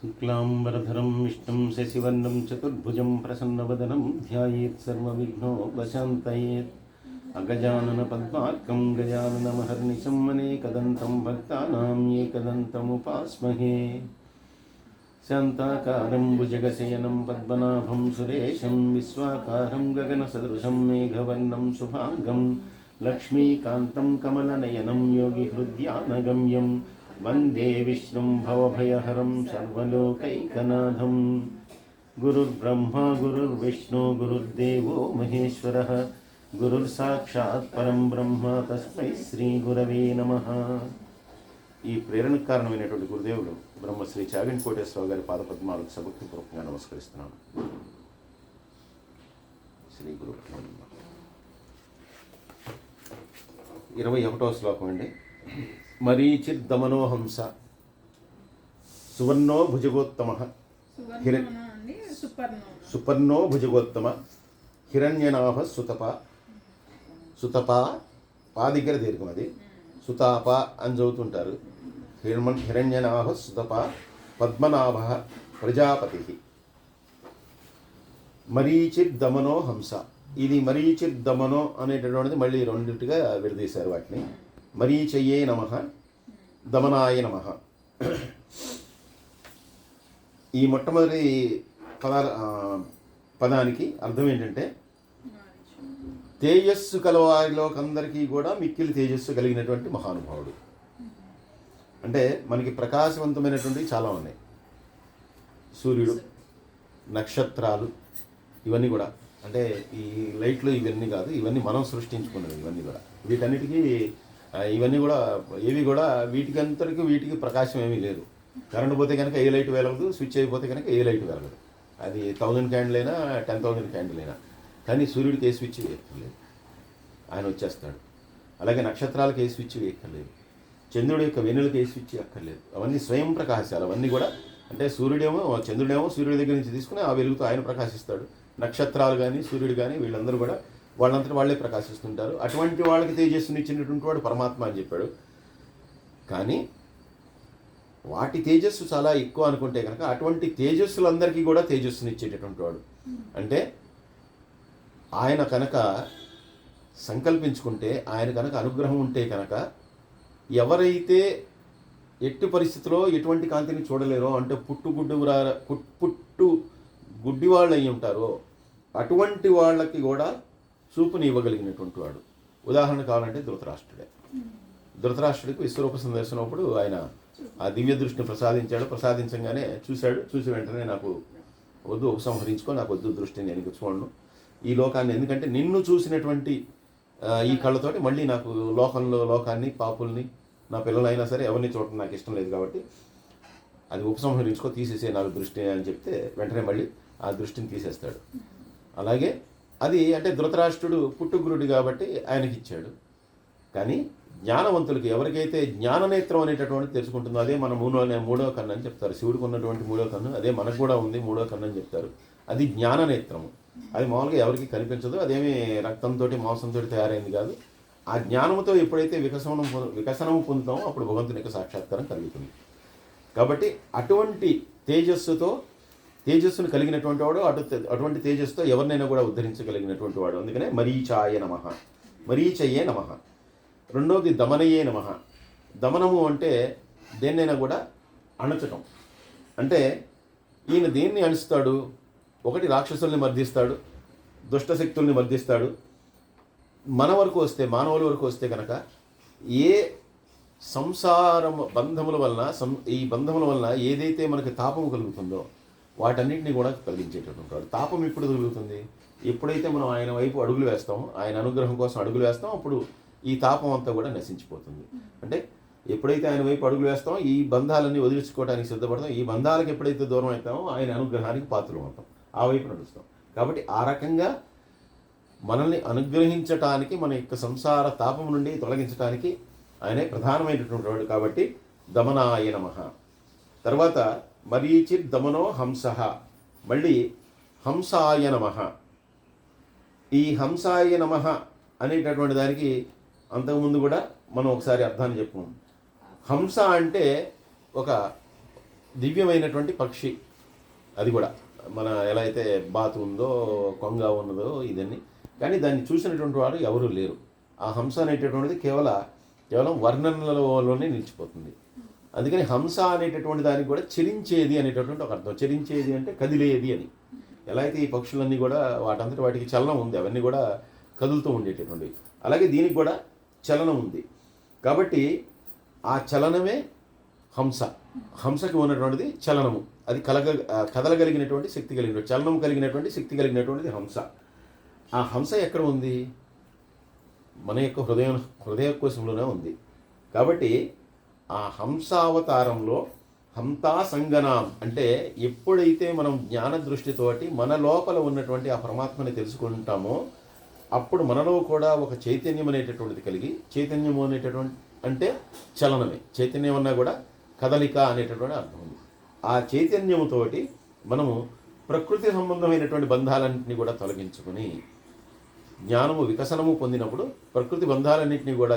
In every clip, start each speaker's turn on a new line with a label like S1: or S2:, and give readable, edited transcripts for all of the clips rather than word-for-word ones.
S1: శుక్లాంబరధరం విష్ణుం శశివర్ణం చతుర్భుజం ప్రసన్నవదనం ధ్యాయేత్ సర్వవిఘ్నోపశాంతయేత్ అగజానన పద్మార్కం గజాననమహర్నిశం అనేకదంతం భక్తానాం ఏకదంతముపాస్మహే శాంతాకారం భుజగశయనం పద్మనాభం సురేశం విశ్వాకారం గగనసదృశం మేఘవర్ణం శుభాంగం లక్ష్మీకాంతం కమలనయనం యోగిహృద్యానగమ్యం వందే విష్ణుం భవభయహరం సర్వలోకైకనాథం. గురుర్బ్రహ్మా గురుర్విష్ణు గురుర్దేవో మహేశ్వరః గురుర్సాక్షాత్ పరం బ్రహ్మ తస్మై శ్రీ గురవే నమః. ఈ ప్రేరణకు కారణమైనటువంటి గురుదేవులు బ్రహ్మశ్రీ చాగంటి కోటేశ్వరరావు గారి పాదపద్మాలకు సభక్తిపూర్వకంగా నమస్కరిస్తున్నాను. శ్రీ గురు 21వ శ్లోకం అండి. మరీచిర్దమనోహంస సువర్ణో భుజగోత్తమ సుపర్ణో భుజగోత్తమ హిరణ్యనాభ సుతప పా దగ్గర దీర్ఘం, అది సుతాప అని చదువుతుంటారు. హిరణ్యనాభ సుతప పద్మనాభ ప్రజాపతి. మరీచిర్దమనో హంస. ఇది మరీచిర్దమనో అనేటటువంటిది మళ్ళీ రెండింటిగా విడదీశారు వాటిని. మరీచయే నమః, దమనాయ నమః. ఈ మొట్టమొదటి పదానికి అర్థం ఏంటంటే తేజస్సు కలవారిలోకందరికీ కూడా మిక్కిలి తేజస్సు కలిగినటువంటి మహానుభావుడు. అంటే మనకి ప్రకాశవంతమైనటువంటివి చాలా ఉన్నాయి. సూర్యుడు, నక్షత్రాలు, ఇవన్నీ కూడా అంటే ఈ లైట్లు ఇవన్నీ కాదు, ఇవన్నీ మనం సృష్టించుకున్నవి. ఇవన్నీ కూడా వీటన్నిటికీ ఇవన్నీ కూడా ఏవి కూడా వీటికి ప్రకాశం ఏమీ లేదు. కరెంట్ పోతే కనుక ఏ లైట్ వెలగదు, స్విచ్ అయిపోతే కనుక ఏ లైట్ వెలగదు. అది 1000 క్యాండిల్ అయినా 10,000 క్యాండిల్ అయినా. కానీ సూర్యుడికి ఏ స్విచ్ వేయక్కర్లేదు, ఆయన వచ్చేస్తాడు. అలాగే నక్షత్రాలకు ఏ స్విచ్ వేయక్కర్లేదు, చంద్రుడి యొక్క వెన్నులకు ఏ స్విచ్ అక్కర్లేదు. అవన్నీ స్వయం ప్రకాశాలు. అవన్నీ కూడా అంటే చంద్రుడేమో సూర్యుడి దగ్గర నుంచి తీసుకుని ఆ వెలుగుతో ఆయన ప్రకాశిస్తాడు. నక్షత్రాలు కానీ సూర్యుడు కానీ వీళ్ళందరూ కూడా వాళ్ళంతటా వాళ్ళే ప్రకాశిస్తుంటారు. అటువంటి వాళ్ళకి తేజస్సుని ఇచ్చినటువంటి వాడు పరమాత్మ అని చెప్పాడు. కానీ వాటి తేజస్సు చాలా ఎక్కువ అనుకుంటే కనుక అటువంటి తేజస్సులందరికీ కూడా తేజస్సుని ఇచ్చేటటువంటి వాడు. అంటే ఆయన కనుక సంకల్పించుకుంటే, ఆయన కనుక అనుగ్రహం ఉంటే కనుక ఎవరైతే ఎట్టి పరిస్థితిలో ఎటువంటి కాంతిని చూడలేరో, అంటే పుట్టు గుడ్డి వాళ్ళు అయి ఉంటారో అటువంటి వాళ్ళకి కూడా చూపుని ఇవ్వగలిగినటువంటి వాడు. ఉదాహరణ కావాలంటే ధృతరాష్ట్రుడికి విశ్వరూప సందర్శనప్పుడు ఆయన ఆ దివ్య దృష్టిని ప్రసాదించగానే చూసి వెంటనే నాకు వద్దు, ఉపసంహరించుకో, నాకు వద్దు దృష్టిని, నేను చూడను ఈ లోకాన్ని. ఎందుకంటే నిన్ను చూసినటువంటి ఈ కళ్ళతోటి మళ్ళీ నాకు లోకాన్ని, పాపుల్ని, నా పిల్లలైనా సరే ఎవరిని చూడటం నాకు ఇష్టం లేదు. కాబట్టి అది ఉపసంహరించుకో, తీసేసే నాకు దృష్టి అని చెప్తే వెంటనే మళ్ళీ ఆ దృష్టిని తీసేస్తాడు. అలాగే అది అంటే ధృతరాష్ట్రుడు పుట్టుగురుడు కాబట్టి ఆయనకి ఇచ్చాడు. కానీ జ్ఞానవంతులకి ఎవరికైతే జ్ఞాననేత్రం అనేటటువంటి తెలుసుకుంటుందో, అదే మన మూడో కన్ను అని చెప్తారు. శివుడికి ఉన్నటువంటి మూడో కన్ను అదే మనకు కూడా ఉంది, మూడో కన్ను అని చెప్తారు. అది జ్ఞాననేత్రము. అది మామూలుగా ఎవరికి కనిపించదు. అదేమీ రక్తంతో మాంసంతో తయారైంది కాదు. ఆ జ్ఞానంతో ఎప్పుడైతే వికసనము పొందుతామో అప్పుడు భగవంతుని యొక్క సాక్షాత్కారం కలుగుతుంది. కాబట్టి అటువంటి తేజస్సును కలిగినటువంటి వాడు, అటువంటి తేజస్సుతో ఎవరినైనా కూడా ఉద్ధరించగలిగినటువంటి వాడు. అందుకనే మరీచయే నమః. రెండోది దమనయే నమః. దమనము అంటే దేన్నైనా కూడా అణచటం. అంటే ఈయన దేన్ని అణుస్తాడు? ఒకటి రాక్షసుల్ని మర్దిస్తాడు, దుష్టశక్తుల్ని మర్దిస్తాడు. మానవుల వరకు వస్తే కనుక ఏ సంసారం ఈ బంధముల వలన ఏదైతే మనకి తాపము కలుగుతుందో వాటన్నింటినీ కూడా కలిగించేటటువంటి వాడు. తాపం ఎప్పుడు కలుగుతుంది? ఎప్పుడైతే మనం ఆయన వైపు అడుగులు వేస్తామో, ఆయన అనుగ్రహం కోసం అడుగులు వేస్తామో అప్పుడు ఈ తాపం అంతా కూడా నశించిపోతుంది. అంటే ఎప్పుడైతే ఆయన వైపు అడుగులు వేస్తామో, ఈ బంధాలన్నీ వదిలించుకోవడానికి సిద్ధపడతాం, ఈ బంధాలకు ఎప్పుడైతే దూరం అవుతామో ఆయన అనుగ్రహానికి పాత్రలు అవుతాం, ఆ వైపు నడుస్తాం. కాబట్టి ఆ రకంగా మనల్ని అనుగ్రహించటానికి, మన యొక్క సంసార తాపం నుండి తొలగించడానికి ఆయనే ప్రధానమైనటువంటి వాడు. కాబట్టి దమనాయ నమః. తర్వాత మరీచిర్దమనో హంసః. మళ్ళీ హంసాయ నమః. ఈ హంసాయ నమః అనేటటువంటి దానికి అంతకుముందు కూడా మనం ఒకసారి అర్థాన్ని చెప్పుకున్నాం. హంస అంటే ఒక దివ్యమైనటువంటి పక్షి. అది కూడా మన ఎలా అయితే బాతు ఉందో, కొంగ ఉన్నదో ఇదన్నీ, కానీ దాన్ని చూసినటువంటి వాడు ఎవరూ లేరు. ఆ హంస అనేటటువంటిది కేవలం వర్ణనలలోనే నిలిచిపోతుంది. అందుకని హంస అనేటటువంటి దానికి కూడా చెరించేది అనేటటువంటి ఒక అర్థం. చెరించేది అంటే కదిలేది అని. ఎలా అయితే ఈ పక్షులన్నీ కూడా వాటంతటి వాటికి చలనం ఉంది, అవన్నీ కూడా కదులుతూ ఉండేటటువంటివి, అలాగే దీనికి కూడా చలనం ఉంది. కాబట్టి ఆ చలనమే హంస. హంసకి ఉన్నటువంటిది చలనము, అది కదలగలిగినటువంటి శక్తి కలిగినటువంటి, చలనం కలిగినటువంటి శక్తి కలిగినటువంటిది హంస. ఆ హంస ఎక్కడ ఉంది? మన యొక్క హృదయ కోశంలోనే ఉంది. కాబట్టి ఆ హంసావతారంలో హంతా సంగనాం అంటే ఎప్పుడైతే మనం జ్ఞాన దృష్టితోటి మన లోపల ఉన్నటువంటి ఆ పరమాత్మని తెలుసుకుంటామో అప్పుడు మనలో కూడా ఒక చైతన్యం అనేటటువంటిది కలిగి, చైతన్యము అనేటటువంటి అంటే చలనమే, చైతన్యం అన్నా కూడా కదలిక అనేటటువంటి అర్థం ఉంది. ఆ చైతన్యముతోటి మనము ప్రకృతి సంబంధమైనటువంటి బంధాలన్నింటినీ కూడా తొలగించుకొని జ్ఞానము వికసనము పొందినప్పుడు ప్రకృతి బంధాలన్నింటినీ కూడా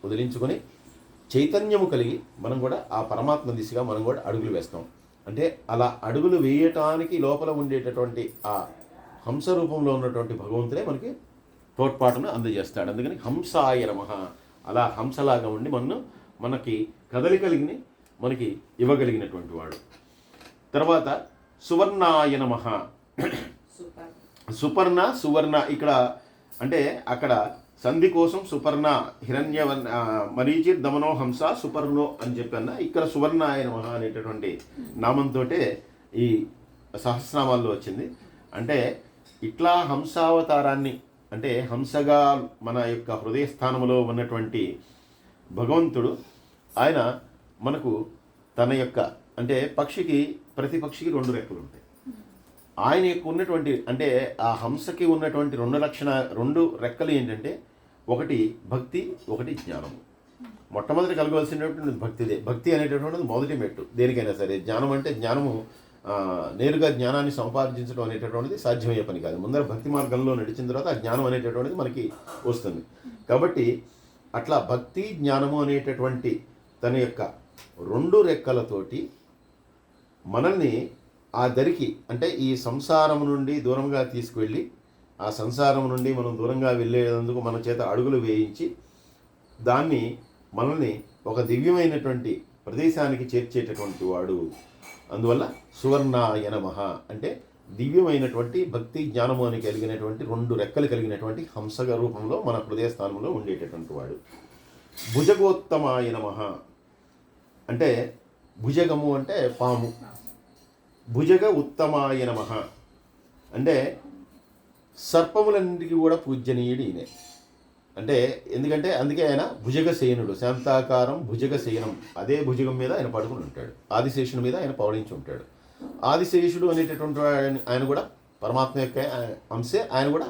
S1: వదిలించుకొని చైతన్యము కలిగి మనం కూడా ఆ పరమాత్మ దిశగా మనం కూడా అడుగులు వేస్తాం. అంటే అలా అడుగులు వేయటానికి లోపల ఉండేటటువంటి ఆ హంస రూపంలో ఉన్నటువంటి భగవంతుడే మనకి తోడ్పాటును అందజేస్తాడు. అందుకని హంసాయ నమః, అలా హంసలాగా ఉండి మనకి కదలికలిగిని మనకి ఇవ్వగలిగినటువంటి వాడు. తర్వాత సువర్ణాయ నమః. సువర్ణ ఇక్కడ అంటే అక్కడ సంధి కోసం సుపర్ణ, హిరణ్యవర్ణ, మరీచిర్ దమనో హంస సుపర్ణో అని చెప్పన్న, ఇక్కడ సువర్ణాయ నమః అనేటటువంటి నామంతో ఈ సహస్రనామాల్లో వచ్చింది. అంటే ఇట్లా హంసావతారాన్ని, అంటే హంసగా మన యొక్క హృదయ స్థానంలో ఉన్నటువంటి భగవంతుడు ఆయన మనకు తన యొక్క అంటే ప్రతి పక్షికి 2 రెక్కలు ఉంటాయి. ఆయన యొక్క ఉన్నటువంటి అంటే ఆ హంసకి ఉన్నటువంటి 2 రెక్కలు ఏంటంటే ఒకటి భక్తి, ఒకటి జ్ఞానము. మొట్టమొదటి కలగవలసినటువంటి భక్తిదే. భక్తి అనేటటువంటిది మొదటి మెట్టు దేనికైనా సరే. జ్ఞానం అంటే జ్ఞానము నేరుగా జ్ఞానాన్ని సంపాదించడం అనేటటువంటిది సాధ్యమయ్యే పని కాదు. ముందర భక్తి మార్గంలో నడిచిన తర్వాత ఆ జ్ఞానం అనేటటువంటిది మనకి వస్తుంది. కాబట్టి అట్లా భక్తి జ్ఞానము అనేటటువంటి తన యొక్క 2 రెక్కలతోటి మనల్ని ఆ దరికి అంటే ఈ సంసారం నుండి దూరంగా తీసుకువెళ్ళి, ఆ సంసారం నుండి మనం దూరంగా వెళ్ళేందుకు మన చేత అడుగులు వేయించి దాన్ని మనల్ని ఒక దివ్యమైనటువంటి ప్రదేశానికి చేర్చేటటువంటి వాడు. అందువల్ల సువర్ణాయ నమః అంటే దివ్యమైనటువంటి భక్తి జ్ఞానము అని కలిగినటువంటి 2 రెక్కలు కలిగినటువంటి హంసగ రూపంలో మన హృదయ స్థానంలో ఉండేటటువంటి వాడు. భుజగోత్తమాయ నమః అంటే భుజగము అంటే పాము, భుజగ ఉత్తమాయ నమః అంటే సర్పములన్నిటికీ కూడా పూజ్యనీయుడు ఈయనే. అంటే ఎందుకంటే అందుకే ఆయన భుజగ శయనుడు, శాంతాకారం భుజగ శయనం. అదే భుజగం మీద ఆయన పడుకుని ఉంటాడు, ఆదిశేషుని మీద ఆయన పవళించి ఉంటాడు. ఆదిశేషుడు అనేటటువంటి ఆయన కూడా పరమాత్మ యొక్క అంశే, ఆయన కూడా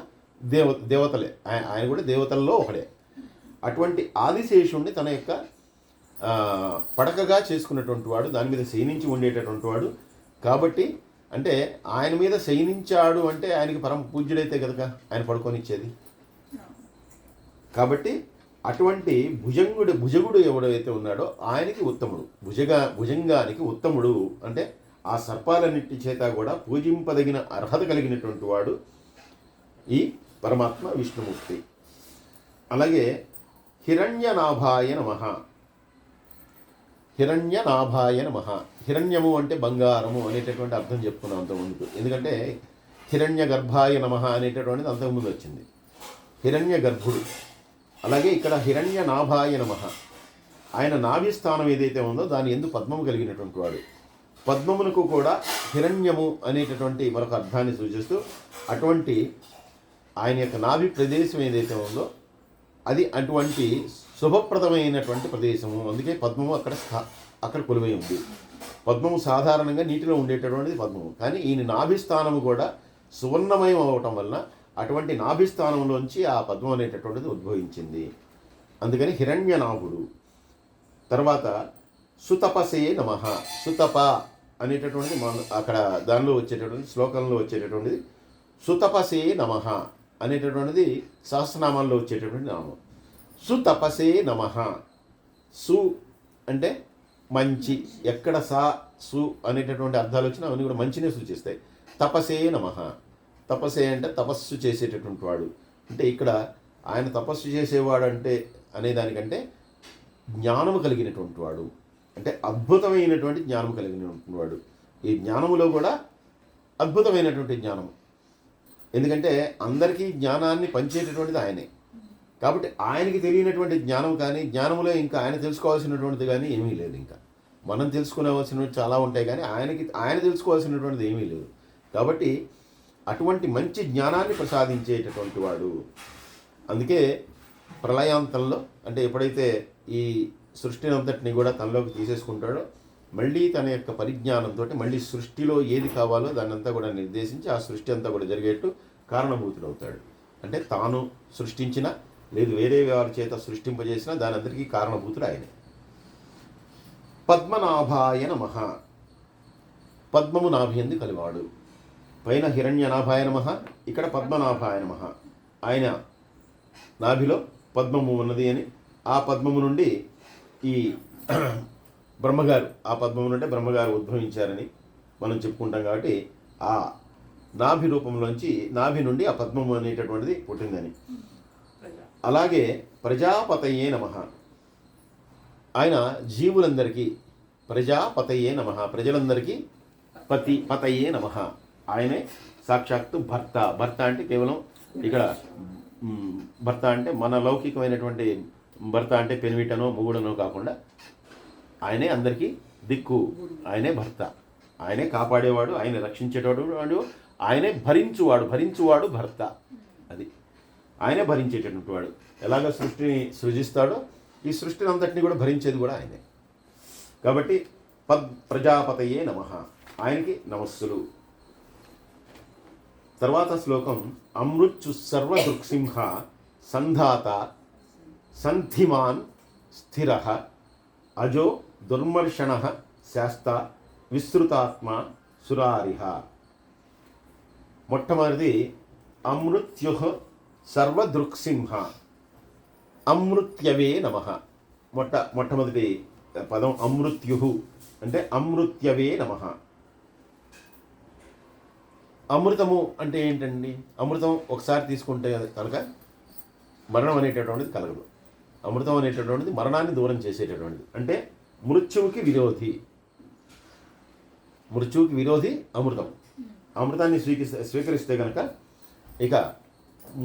S1: దేవతలే, ఆయన కూడా దేవతల్లో ఒకడే. అటువంటి ఆదిశేషుణ్ణి తన యొక్క పడకగా చేసుకున్నటువంటి వాడు, దాని మీద శయనించి ఉండేటటువంటి వాడు. కాబట్టి అంటే ఆయన మీద శయనించాడు అంటే ఆయనకి పరమ పూజ్యుడైతే కనుక ఆయన పడుకొనిచ్చేది. కాబట్టి అటువంటి భుజగుడు ఎవడైతే ఉన్నాడో ఆయనకి ఉత్తముడు, భుజంగానికి ఉత్తముడు. అంటే ఆ సర్పాలన్నిటి చేత కూడా పూజింపదగిన అర్హత కలిగినటువంటి వాడు ఈ పరమాత్మ విష్ణుమూర్తి. అలాగే హిరణ్యనాభాయ నమః. హిరణ్యనాభాయ నమః. హిరణ్యము అంటే బంగారము అనేటటువంటి అర్థం చెప్పుకున్నాం అంతకుముందు. ఎందుకంటే హిరణ్య గర్భాయ నమః అనేటటువంటిది అంతకుముందు వచ్చింది, హిరణ్య గర్భుడు. అలాగే ఇక్కడ హిరణ్యనాభాయ నమః, ఆయన నాభి స్థానం ఏదైతే ఉందో దాని యందు పద్మము కలిగినటువంటి వాడు. పద్మమునకు కూడా హిరణ్యము అనేటటువంటి మరొక అర్థాన్ని సూచిస్తూ అటువంటి ఆయన యొక్క నాభి ప్రదేశం ఏదైతే ఉందో అది అటువంటి శుభప్రదమైనటువంటి ప్రదేశము. అందుకే పద్మము అక్కడ కొలువై ఉంది. పద్మము సాధారణంగా నీటిలో ఉండేటటువంటిది పద్మము, కానీ ఈయన నాభిస్థానము కూడా సువర్ణమయం అవటం వలన అటువంటి నాభిస్థానంలోంచి ఆ పద్మం అనేటటువంటిది ఉద్భవించింది. అందుకని హిరణ్యనాభుడు. తర్వాత సుతపసే నమః. సుతప అనేటటువంటిది అక్కడ దానిలో వచ్చేటటువంటి శ్లోకంలో వచ్చేటటువంటిది సుతపసే నమః అనేటటువంటిది సహస్రనామాల్లో వచ్చేటటువంటి నామం. సుతపసే నమః. సు అంటే మంచి, ఎక్కడ సా సు అనేటటువంటి అర్థాలు వచ్చినా అవన్నీ కూడా మంచినే సూచిస్తాయి. తపసే నమః. తపసే అంటే తపస్సు చేసేటటువంటి వాడు. అంటే ఇక్కడ ఆయన తపస్సు చేసేవాడు అంటే అనేదానికంటే జ్ఞానము కలిగినటువంటి వాడు, అంటే అద్భుతమైనటువంటి జ్ఞానం కలిగినటువంటి వాడు. ఈ జ్ఞానములో కూడా అద్భుతమైనటువంటి జ్ఞానము, ఎందుకంటే అందరికీ జ్ఞానాన్ని పంచేటటువంటిది ఆయనే. కాబట్టి ఆయనకి తెలియనటువంటి జ్ఞానం కానీ, జ్ఞానములో ఇంకా ఆయన తెలుసుకోవాల్సినటువంటిది కానీ ఏమీ లేదు. ఇంకా మనం తెలుసుకోవాల్సినవి చాలా ఉంటాయి, కానీ ఆయన తెలుసుకోవాల్సినటువంటిది ఏమీ లేదు. కాబట్టి అటువంటి మంచి జ్ఞానాన్ని ప్రసాదించేటటువంటి వాడు. అందుకే ప్రళయాంతంలో, అంటే ఎప్పుడైతే ఈ సృష్టిని అంతటిని కూడా తనలోకి తీసేసుకుంటాడో, మళ్ళీ తన యొక్క పరిజ్ఞానంతో మళ్ళీ సృష్టిలో ఏది కావాలో దాన్ని అంతా కూడా నిర్దేశించి ఆ సృష్టి అంతా కూడా జరిగేట్టు కారణభూతుడవుతాడు. అంటే తాను సృష్టించిన, లేదు వేరే వారి చేత సృష్టింపజేసిన దాని అందరికీ కారణభూతుడు ఆయనే. పద్మనాభాయ నమః. పద్మము నాభియందు కలివాడు. పైన హిరణ్యనాభాయ నమః, ఇక్కడ పద్మనాభాయ నమః. ఆయన నాభిలో పద్మము ఉన్నది అని, ఆ పద్మము నుండి ఈ బ్రహ్మగారు, ఆ పద్మము నుండి బ్రహ్మగారు ఉద్భవించారని మనం చెప్పుకుంటాం. కాబట్టి ఆ నాభి రూపంలోంచి, నాభి నుండి ఆ పద్మము అనేటటువంటిది పుట్టిందని. అలాగే ప్రజాపతయే నమః. ఆయన జీవులందరికీ ప్రజాపతయే నమః, ప్రజలందరికీ పతయే నమః. ఆయనే సాక్షాత్తు భర్త. భర్త అంటే కేవలం ఇక్కడ భర్త అంటే మన లౌకికమైనటువంటి భర్త అంటే పెనిమిటనో మొగుడనో కాకుండా ఆయనే అందరికీ దిక్కు, ఆయనే భర్త, ఆయనే కాపాడేవాడు, ఆయన రక్షించేటవాడు, ఆయనే భరించువాడు భర్త. అది ఆయనే భరించేటటువంటి వాడు. ఎలాగ సృష్టిని సృజిస్తాడో ఈ సృష్టిని అంతటిని కూడా భరించేది కూడా ఆయనే. కాబట్టి ప్రజాపతయే నమః, ఆయనకి నమస్సులు. తర్వాత శ్లోకం. అమృత్యు సర్వదృక్సింహ సంధాత సంధిమాన్ స్థిర అజో దుర్మర్షణ శాస్త విస్తృతాత్మ సురారిహ. మొట్టమొదటిది అమృత్యు సర్వదృక్సింహ. అమృత్యవే నమః. మొట్టమొదటి పదం అమృత్యు అంటే అమృత్యవే నమః. అమృతము అంటే ఏంటండి? అమృతం ఒకసారి తీసుకుంటే కనుక మరణం అనేటటువంటిది కలగదు. అమృతం అనేటటువంటిది మరణాన్ని దూరం చేసేటటువంటిది, అంటే మృత్యువుకి విరోధి. మృత్యువుకి విరోధి అమృతం. అమృతాన్ని స్వీకరిస్తే కనుక ఇక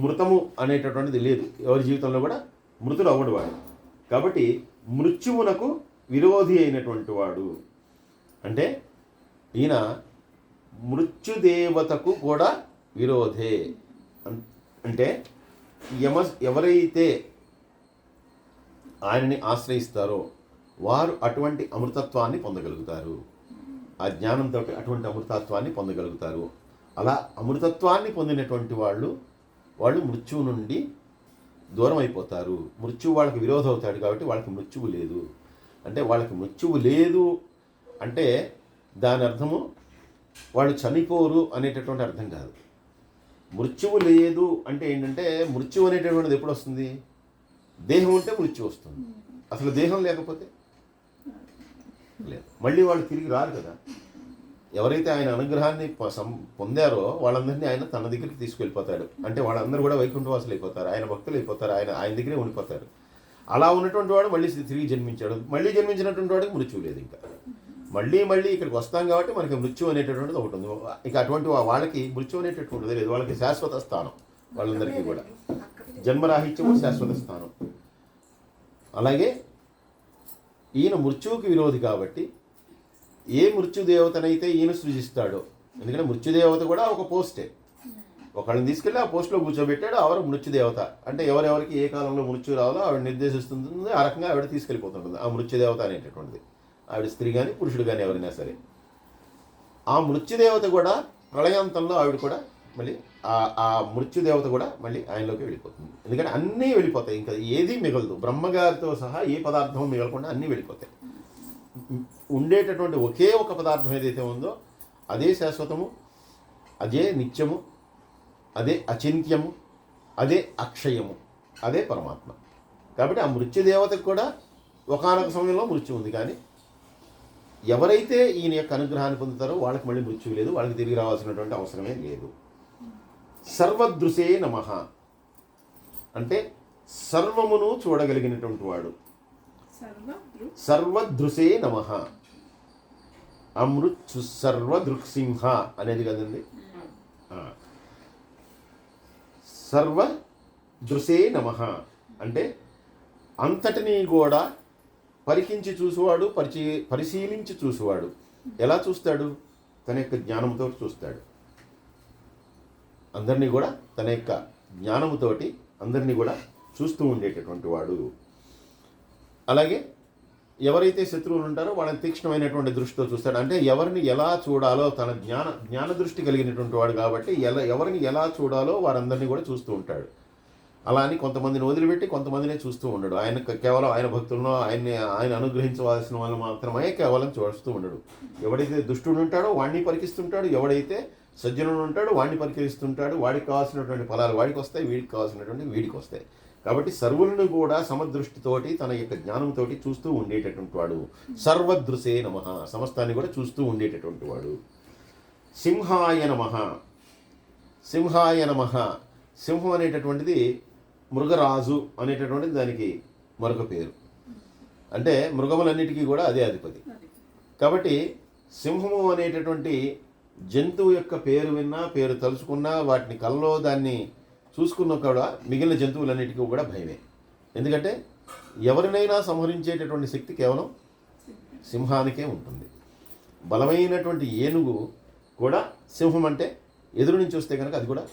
S1: మృతము అనేటటువంటిది లేదు. ఎవరి జీవితంలో కూడా మృతుడు అవ్వడు వాడు. కాబట్టి మృత్యువునకు విరోధి అయినటువంటి వాడు. అంటే ఈయన మృత్యుదేవతకు కూడా విరోధే. అంటే ఎవరైతే ఆయనని ఆశ్రయిస్తారో వారు అటువంటి అమృతత్వాన్ని పొందగలుగుతారు. ఆ జ్ఞానంతో అటువంటి అమృతత్వాన్ని పొందగలుగుతారు. అలా అమృతత్వాన్ని పొందినటువంటి వాళ్ళు మృత్యువు నుండి దూరం అయిపోతారు. మృత్యువు వాళ్ళకి విరోధం అవుతాడు. కాబట్టి వాళ్ళకి మృత్యువు లేదు. అంటే వాళ్ళకి మృత్యువు లేదు అంటే దాని అర్థము వాళ్ళు చనిపోరు అనేటటువంటి అర్థం కాదు. మృత్యువు లేదు అంటే ఏంటంటే, మృత్యువు అనేటటువంటిది ఎప్పుడు వస్తుంది? దేహం ఉంటే మృత్యు వస్తుంది. అసలు దేహం లేకపోతే లేదు. మళ్ళీ వాళ్ళు తిరిగి రారు కదా. ఎవరైతే ఆయన అనుగ్రహాన్ని పొందారో వాళ్ళందరినీ ఆయన తన దగ్గరికి తీసుకెళ్ళిపోతాడు. అంటే వాళ్ళందరూ కూడా వైకుంఠవాసులు అయిపోతారు, ఆయన భక్తులు అయిపోతారు, ఆయన దగ్గరే ఉండిపోతారు. అలా ఉన్నటువంటి వాడు మళ్ళీ తిరిగి జన్మించాడు. మళ్ళీ జన్మించినటువంటి వాడికి మృత్యువు లేదు. ఇంకా మళ్ళీ ఇక్కడికి వస్తాం కాబట్టి మనకి మృత్యు అనేటటువంటిది ఒకటి ఉంది. ఇక అటువంటి వాళ్ళకి మృత్యు అనేటటువంటిది లేదు. వాళ్ళకి శాశ్వత స్థానం. వాళ్ళందరికీ కూడా జన్మరాహిత్యము శాశ్వత స్థానం. అలాగే ఈయన మృత్యువుకి విరోధి కాబట్టి ఏ మృత్యుదేవతనైతే ఈయన సృజిస్తాడో, ఎందుకంటే మృత్యుదేవత కూడా ఒక పోస్టే, ఒకళ్ళని తీసుకెళ్ళి ఆ పోస్ట్లో కూర్చోబెట్టాడు. ఆవిడ మృత్యుదేవత. అంటే ఎవరెవరికి ఏ కాలంలో మృత్యు రావాలో ఆవిడ నిర్దేశిస్తుంది. ఆ రకంగా ఆవిడ తీసుకెళ్ళిపోతుంటుంది ఆ మృత్యుదేవత అనేటటువంటిది. ఆవిడ స్త్రీ కానీ పురుషుడు కానీ ఎవరైనా సరే. ఆ మృత్యుదేవత కూడా ప్రళయాంతంలో ఆవిడ కూడా మళ్ళీ ఆ మృత్యుదేవత కూడా మళ్ళీ ఆయనలోకి వెళ్ళిపోతుంది. ఎందుకంటే అన్నీ వెళ్ళిపోతాయి. ఇంకా ఏది మిగలదు. బ్రహ్మగారితో సహా ఏ పదార్థం మిగలకుండా అన్నీ వెళ్ళిపోతాయి. ఉండేటటువంటి ఒకే ఒక పదార్థం ఏదైతే ఉందో అదే శాశ్వతము, అదే నిత్యము, అదే అచింత్యము, అదే అక్షయము, అదే పరమాత్మ. కాబట్టి ఆ మృత్యుదేవతకు కూడా ఒకానొక సమయంలో మృత్యు ఉంది, కానీ ఎవరైతే ఈయన యొక్క అనుగ్రహాన్ని పొందుతారో వాళ్ళకి మళ్ళీ మృత్యువు లేదు, వాళ్ళకి తిరిగి రావాల్సినటువంటి అవసరమే లేదు. సర్వదృశే నమః అంటే సర్వమును చూడగలిగినటువంటి వాడు. సర్వదృశే నమః. అమృత్ సర్వదృక్సింహ అనేది కదండి. సర్వదృశే నమః అంటే అంతటినీ కూడా పరికించి చూసేవాడు, పరిశీలించి చూసేవాడు. ఎలా చూస్తాడు? తన యొక్క జ్ఞానంతో చూస్తాడు. అందరినీ కూడా తన యొక్క జ్ఞానముతోటి అందరినీ కూడా చూస్తూ ఉండేటటువంటి వాడు. అలాగే ఎవరైతే శత్రువులు ఉంటారో వాళ్ళని తీక్ష్ణమైనటువంటి దృష్టితో చూస్తాడు. అంటే ఎవరిని ఎలా చూడాలో తన జ్ఞాన దృష్టి కలిగినటువంటి వాడు కాబట్టి ఎవరిని ఎలా చూడాలో వారందరినీ కూడా చూస్తూ ఉంటాడు. అలా అని కొంతమందిని వదిలిపెట్టి కొంతమందినే చూస్తూ ఉండడు. ఆయన కేవలం ఆయన భక్తులను ఆయన అనుగ్రహించవలసిన వాళ్ళు మాత్రమే కేవలం చూస్తూ ఉండడు. ఎవడైతే దుష్టుడు ఉంటాడో వాడిని పరికిస్తుంటాడు, ఎవడైతే సజ్జనుడు ఉంటాడో వాడిని పరికిస్తుంటాడు. వాడికి కావాల్సినటువంటి ఫలాలు వాడికి వస్తాయి, వీడికి కావాల్సినటువంటి వీడికి వస్తాయి. కాబట్టి సర్వులను కూడా సమదృష్టితోటి తన యొక్క జ్ఞానంతో చూస్తూ ఉండేటటువంటి వాడు. సర్వదృశే నమః సమస్తాన్ని కూడా చూస్తూ ఉండేటటువంటి వాడు. సింహాయ నమః. సింహాయ నమః. సింహం అనేటటువంటిది మృగరాజు అనేటటువంటిది దానికి మరొక పేరు. అంటే మృగములన్నిటికీ కూడా అదే అధిపతి. కాబట్టి సింహము అనేటటువంటి జంతువు యొక్క పేరు విన్నా, పేరు తలుచుకున్నా, వాటిని కల్లో దాన్ని చూసుకున్నా కూడా మిగిలిన జంతువులన్నిటికీ కూడా భయమే. ఎందుకంటే ఎవరినైనా సంహరించేటటువంటి శక్తి కేవలం సింహానికే ఉంటుంది. బలమైనటువంటి ఏనుగు కూడా సింహం అంటే ఎదురు నుంచి వస్తే కనుక అది కూడా,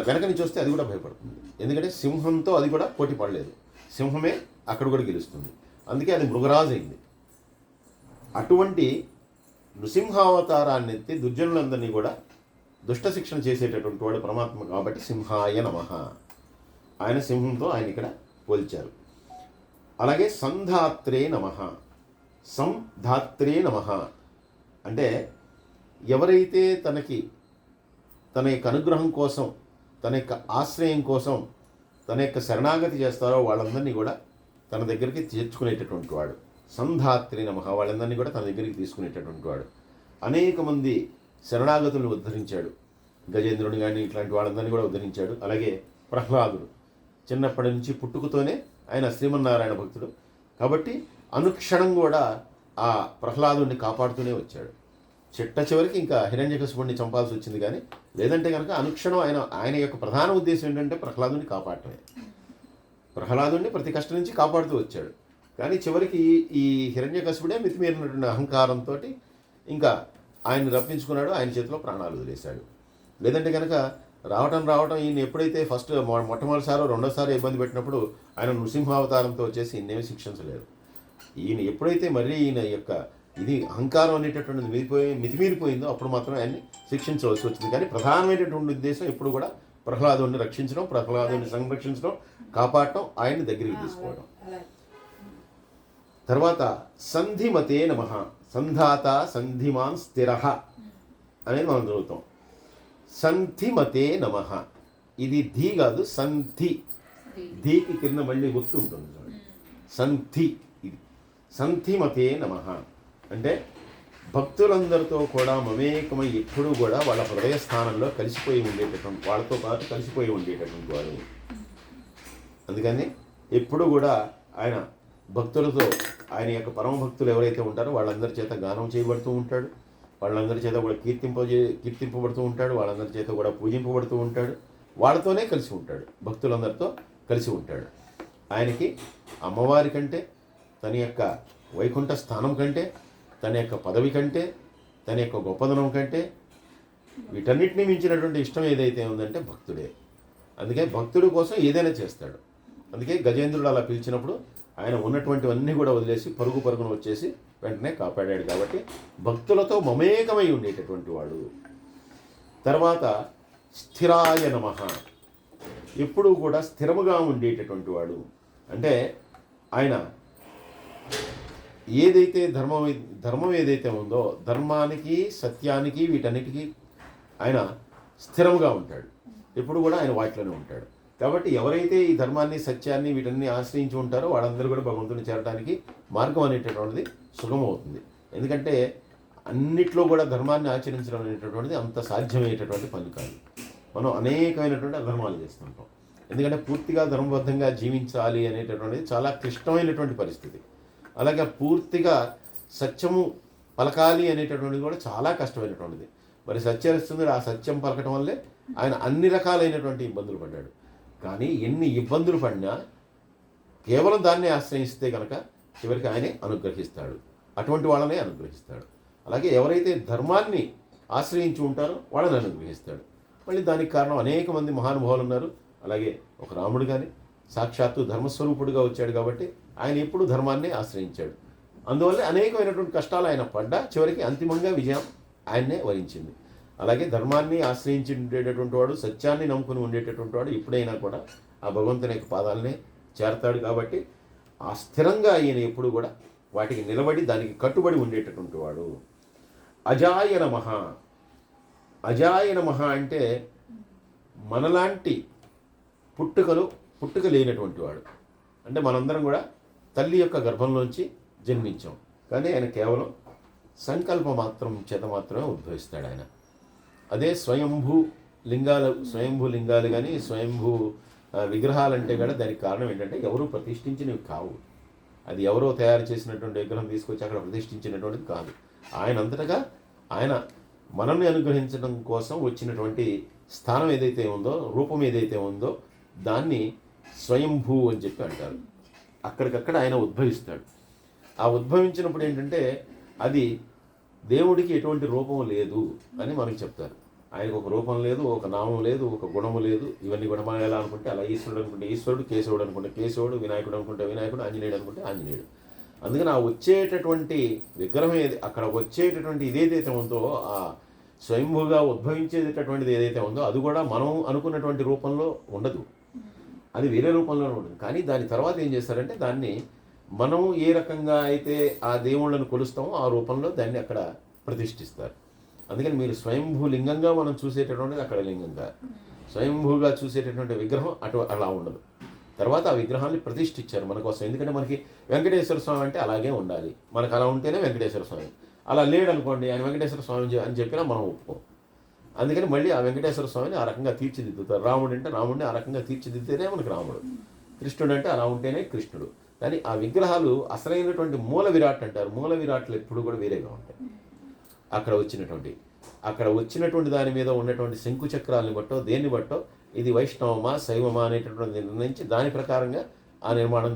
S1: వెనక నుంచి వస్తే అది కూడా భయపడుతుంది. ఎందుకంటే సింహంతో అది కూడా పోటీ పడలేదు, సింహమే అక్కడ కూడా గెలుస్తుంది. అందుకే అది మృగరాజు అయింది. అటువంటి నృసింహావతారాన్ని ఎత్తి దుర్జనులందరినీ కూడా దుష్ట శిక్షణ చేసేటటువంటి వాడు పరమాత్మ కాబట్టి సింహాయ నమః. ఆయన సింహంతో ఆయన ఇక్కడ పోల్చారు. అలాగే సంధాత్రే నమః. సంధాత్రే నమః అంటే ఎవరైతే తన యొక్క అనుగ్రహం కోసం, తన యొక్క ఆశ్రయం కోసం తన యొక్క శరణాగతి చేస్తారో వాళ్ళందరినీ కూడా తన దగ్గరికి చేర్చుకునేటటువంటి వాడు. సంధాత్రి నమః వాళ్ళందరినీ కూడా తన దగ్గరికి తీసుకునేటటువంటి వాడు. అనేక మంది శరణాగతులను ఉద్ధరించాడు. గజేంద్రుని కానీ ఇట్లాంటి వాళ్ళందరినీ కూడా ఉద్ధరించాడు. అలాగే ప్రహ్లాదుడు చిన్నప్పటి నుంచి పుట్టుకతోనే ఆయన శ్రీమన్నారాయణ భక్తుడు కాబట్టి అనుక్షణం కూడా ఆ ప్రహ్లాదుని కాపాడుతూనే వచ్చాడు. చిట్ట చివరికి ఇంకా హిరణ్యకశిపుడిని చంపాల్సి వచ్చింది. కానీ లేదంటే కనుక అనుక్షణం ఆయన యొక్క ప్రధాన ఉద్దేశం ఏంటంటే ప్రహ్లాదుని కాపాడటమే. ప్రహ్లాదుని ప్రతి కష్టం నుంచి కాపాడుతూ వచ్చాడు. కానీ చివరికి ఈ హిరణ్యకశిపుడే మితిమీరినటువంటి అహంకారంతో ఇంకా ఆయన్ని రప్పించుకున్నాడు, ఆయన చేతిలో ప్రాణాలు వదిలేశాడు. లేదంటే కనుక రావటం ఈయన ఎప్పుడైతే మొట్టమొదటిసారో రెండోసారి ఇబ్బంది పెట్టినప్పుడు ఆయన నృసింహావతారంతో వచ్చేసి ఈయనేమి శిక్షించలేదు. ఈయన ఎప్పుడైతే మళ్ళీ ఈయన యొక్క ఇది అహంకారం అనేటటువంటిది మితిమీరిపోయిందో అప్పుడు మాత్రం ఆయన్ని శిక్షించవలసి వచ్చింది. కానీ ప్రధానమైనటువంటి ఉద్దేశం ఎప్పుడు కూడా ప్రహ్లాదుని రక్షించడం, ప్రహ్లాదుని సంరక్షించడం, కాపాడటం, ఆయన్ని దగ్గరికి తీసుకోవడం. తర్వాత సంధిమతే నమః. సంధాత సంధిమాన్ స్థిరః అనేది మనం చదువుతాం. సంధిమతే నమః. ఇది ధీ కాదు, సంధి. ధీకి కింద మళ్ళీ గుర్తు ఉంటుంది. సంధి. ఇది సంధిమతే నమః అంటే భక్తులందరితో కూడా మమేకమై ఎప్పుడూ కూడా వాళ్ళ హృదయ స్థానంలో కలిసిపోయి ఉండేటటువంటి, వాళ్ళతో పాటు కలిసిపోయి ఉండేటటువంటి వాడు. అందుకని ఎప్పుడు కూడా ఆయన భక్తులతో, ఆయన యొక్క పరమ భక్తులు ఎవరైతే ఉంటారో వాళ్ళందరి చేత గానం చేయబడుతూ ఉంటాడు, వాళ్ళందరి చేత కూడా కీర్తింపబడుతూ ఉంటాడు, వాళ్ళందరి చేత కూడా పూజింపబడుతూ ఉంటాడు. వాళ్ళతోనే కలిసి ఉంటాడు, భక్తులందరితో కలిసి ఉంటాడు. ఆయనకి అమ్మవారి కంటే, తన యొక్క వైకుంఠ స్థానం కంటే, తన యొక్క పదవి కంటే, తన యొక్క గొప్పదనం కంటే, వీటన్నిటినీ మించినటువంటి ఇష్టం ఏదైతే ఉందంటే భక్తుడే. అందుకే భక్తుడి కోసం ఏదైనా చేస్తాడు. అందుకే గజేంద్రుడు అలా పిలిచినప్పుడు ఆయన ఉన్నటువంటివన్నీ కూడా వదిలేసి పరుగున వచ్చేసి వెంటనే కాపాడాడు. కాబట్టి భక్తులతో మమేకమై ఉండేటటువంటి వాడు. తర్వాత స్థిరాయ నమః. ఎప్పుడూ కూడా స్థిరముగా ఉండేటటువంటి వాడు. అంటే ఆయన ఏదైతే ధర్మం ఏదైతే ఉందో ధర్మానికి, సత్యానికి, వీటన్నిటికీ ఆయన స్థిరముగా ఉంటాడు. ఎప్పుడు కూడా ఆయన వాటిలోనే ఉంటాడు. కాబట్టి ఎవరైతే ఈ ధర్మాన్ని, సత్యాన్ని, వీటన్ని ఆశ్రయించి ఉంటారో వాళ్ళందరూ కూడా భగవంతుని చేరడానికి మార్గం అనేటటువంటిది సుగమవుతుంది. ఎందుకంటే అన్నిట్లో కూడా ధర్మాన్ని ఆచరించడం అనేటటువంటిది అంత సాధ్యమయ్యేటటువంటి పని కాదు. మనం అనేకమైనటువంటి అధర్మాలు చేస్తుంటాం. ఎందుకంటే పూర్తిగా ధర్మబద్ధంగా జీవించాలి అనేటటువంటిది చాలా క్లిష్టమైనటువంటి పరిస్థితి. అలాగే పూర్తిగా సత్యము పలకాలి అనేటటువంటిది కూడా చాలా కష్టమైనటువంటిది. మరి సత్యరిస్తుంది ఆ సత్యం పలకటం వల్లే ఆయన అన్ని రకాలైనటువంటి ఇబ్బందులు పడ్డాడు. కానీ ఎన్ని ఇబ్బందులు పడినా కేవలం దాన్నే ఆశ్రయిస్తే కనుక చివరికి ఆయనే అనుగ్రహిస్తాడు. అటువంటి వాళ్ళనే అనుగ్రహిస్తాడు. అలాగే ఎవరైతే ధర్మాన్ని ఆశ్రయించి ఉంటారో వాళ్ళని అనుగ్రహిస్తాడు. మళ్ళీ దానికి కారణం అనేక మంది మహానుభావులు ఉన్నారు. అలాగే ఒక రాముడు కానీ సాక్షాత్తు ధర్మస్వరూపుడుగా వచ్చాడు కాబట్టి ఆయన ఎప్పుడూ ధర్మాన్ని ఆశ్రయించాడు. అందువల్ల అనేకమైనటువంటి కష్టాలు ఆయన పడ్డా చివరికి అంతిమంగా విజయం ఆయన్నే వరించింది. అలాగే ధర్మాన్ని ఆశ్రయించి ఉండేటటువంటి వాడు, సత్యాన్ని నమ్ముకుని ఉండేటటువంటి వాడు ఎప్పుడైనా కూడా ఆ భగవంతుని యొక్క పాదాలనే చేరతాడు. కాబట్టి ఆ స్థిరంగా ఈయన ఎప్పుడు కూడా వాటికి నిలబడి దానికి కట్టుబడి ఉండేటటువంటి వాడు. అజాయ నమః. అజాయ నమః అంటే మనలాంటి పుట్టుక లేనటువంటి వాడు. అంటే మనందరం కూడా తల్లి యొక్క గర్భంలోంచి జన్మించాం. కానీ ఆయన కేవలం సంకల్ప మాత్రం చేత మాత్రమే ఉద్భవిస్తాడు ఆయన. అదే స్వయంభూ లింగాలు కానీ స్వయంభూ విగ్రహాలంటే కూడా దానికి కారణం ఏంటంటే ఎవరూ ప్రతిష్ఠించినవి కావు. అది ఎవరో తయారు చేసినటువంటి విగ్రహం తీసుకొచ్చి అక్కడ ప్రతిష్ఠించినటువంటిది కాదు. ఆయన అంతటగా ఆయన మనల్ని అనుగ్రహించడం కోసం వచ్చినటువంటి స్థానం ఏదైతే ఉందో, రూపం ఏదైతే ఉందో దాన్ని స్వయంభూ అని చెప్పి అంటారు. అక్కడికక్కడ ఆయన ఉద్భవిస్తాడు. ఆ ఉద్భవించినప్పుడు ఏంటంటే అది దేవుడికి ఎటువంటి రూపం లేదు అని మనకి చెప్తారు. ఆయనకు ఒక రూపం లేదు, ఒక నామం లేదు, ఒక గుణము లేదు. ఇవన్నీ కూడా మనం ఎలా అనుకుంటే అలా, ఈశ్వరుడు అనుకుంటే ఈశ్వరుడు, కేశవుడు అనుకుంటే కేశవుడు, వినాయకుడు అనుకుంటే వినాయకుడు, ఆంజనేయుడు అనుకుంటే ఆంజనేయుడు. అందుకని ఆ వచ్చేటటువంటి విగ్రహం అక్కడ వచ్చేటటువంటి ఇదేదైతే ఉందో, ఆ స్వయంభూగా ఉద్భవించేటటువంటిది ఏదైతే ఉందో అది కూడా మనం అనుకున్నటువంటి రూపంలో ఉండదు. అది వేరే రూపంలోనే ఉంటుంది. కానీ దాని తర్వాత ఏం చేస్తారంటే దాన్ని మనం ఏ రకంగా అయితే ఆ దేవుళ్ళను కొలుస్తామో ఆ రూపంలో దాన్ని అక్కడ ప్రతిష్ఠిస్తారు. అందుకని మీరు స్వయంభూ లింగంగా మనం చూసేటటువంటిది అక్కడ లింగంగా, స్వయంభూగా చూసేటటువంటి విగ్రహం అలా ఉండదు. తర్వాత ఆ విగ్రహాన్ని ప్రతిష్ఠించారు మన కోసం. ఎందుకంటే మనకి వెంకటేశ్వర స్వామి అంటే అలాగే ఉండాలి, మనకు అలా ఉంటేనే వెంకటేశ్వర స్వామి. అలా లేడనుకోండి ఆయన వెంకటేశ్వర స్వామి అని చెప్పినా మనం ఒప్పుకోం. అందుకని మళ్ళీ ఆ వెంకటేశ్వర స్వామిని ఆ రకంగా తీర్చిదిద్దుతారు. రాముడు అంటే రాముడిని ఆ రకంగా తీర్చిదిద్దేనే మనకు రాముడు, కృష్ణుడు అంటే అలా ఉంటేనే కృష్ణుడు. కానీ ఆ విగ్రహాలు అసలైనటువంటి మూల విరాట్ అంటారు. మూల విరాట్లు ఎప్పుడు కూడా వేరేగా ఉంటాయి. అక్కడ వచ్చినటువంటి దాని మీద ఉన్నటువంటి శంకు చక్రాలను బట్టో దేన్ని బట్టో ఇది వైష్ణవమా శైవమా అనేటటువంటి నిర్ణయించి దాని ప్రకారంగా ఆ నిర్మాణం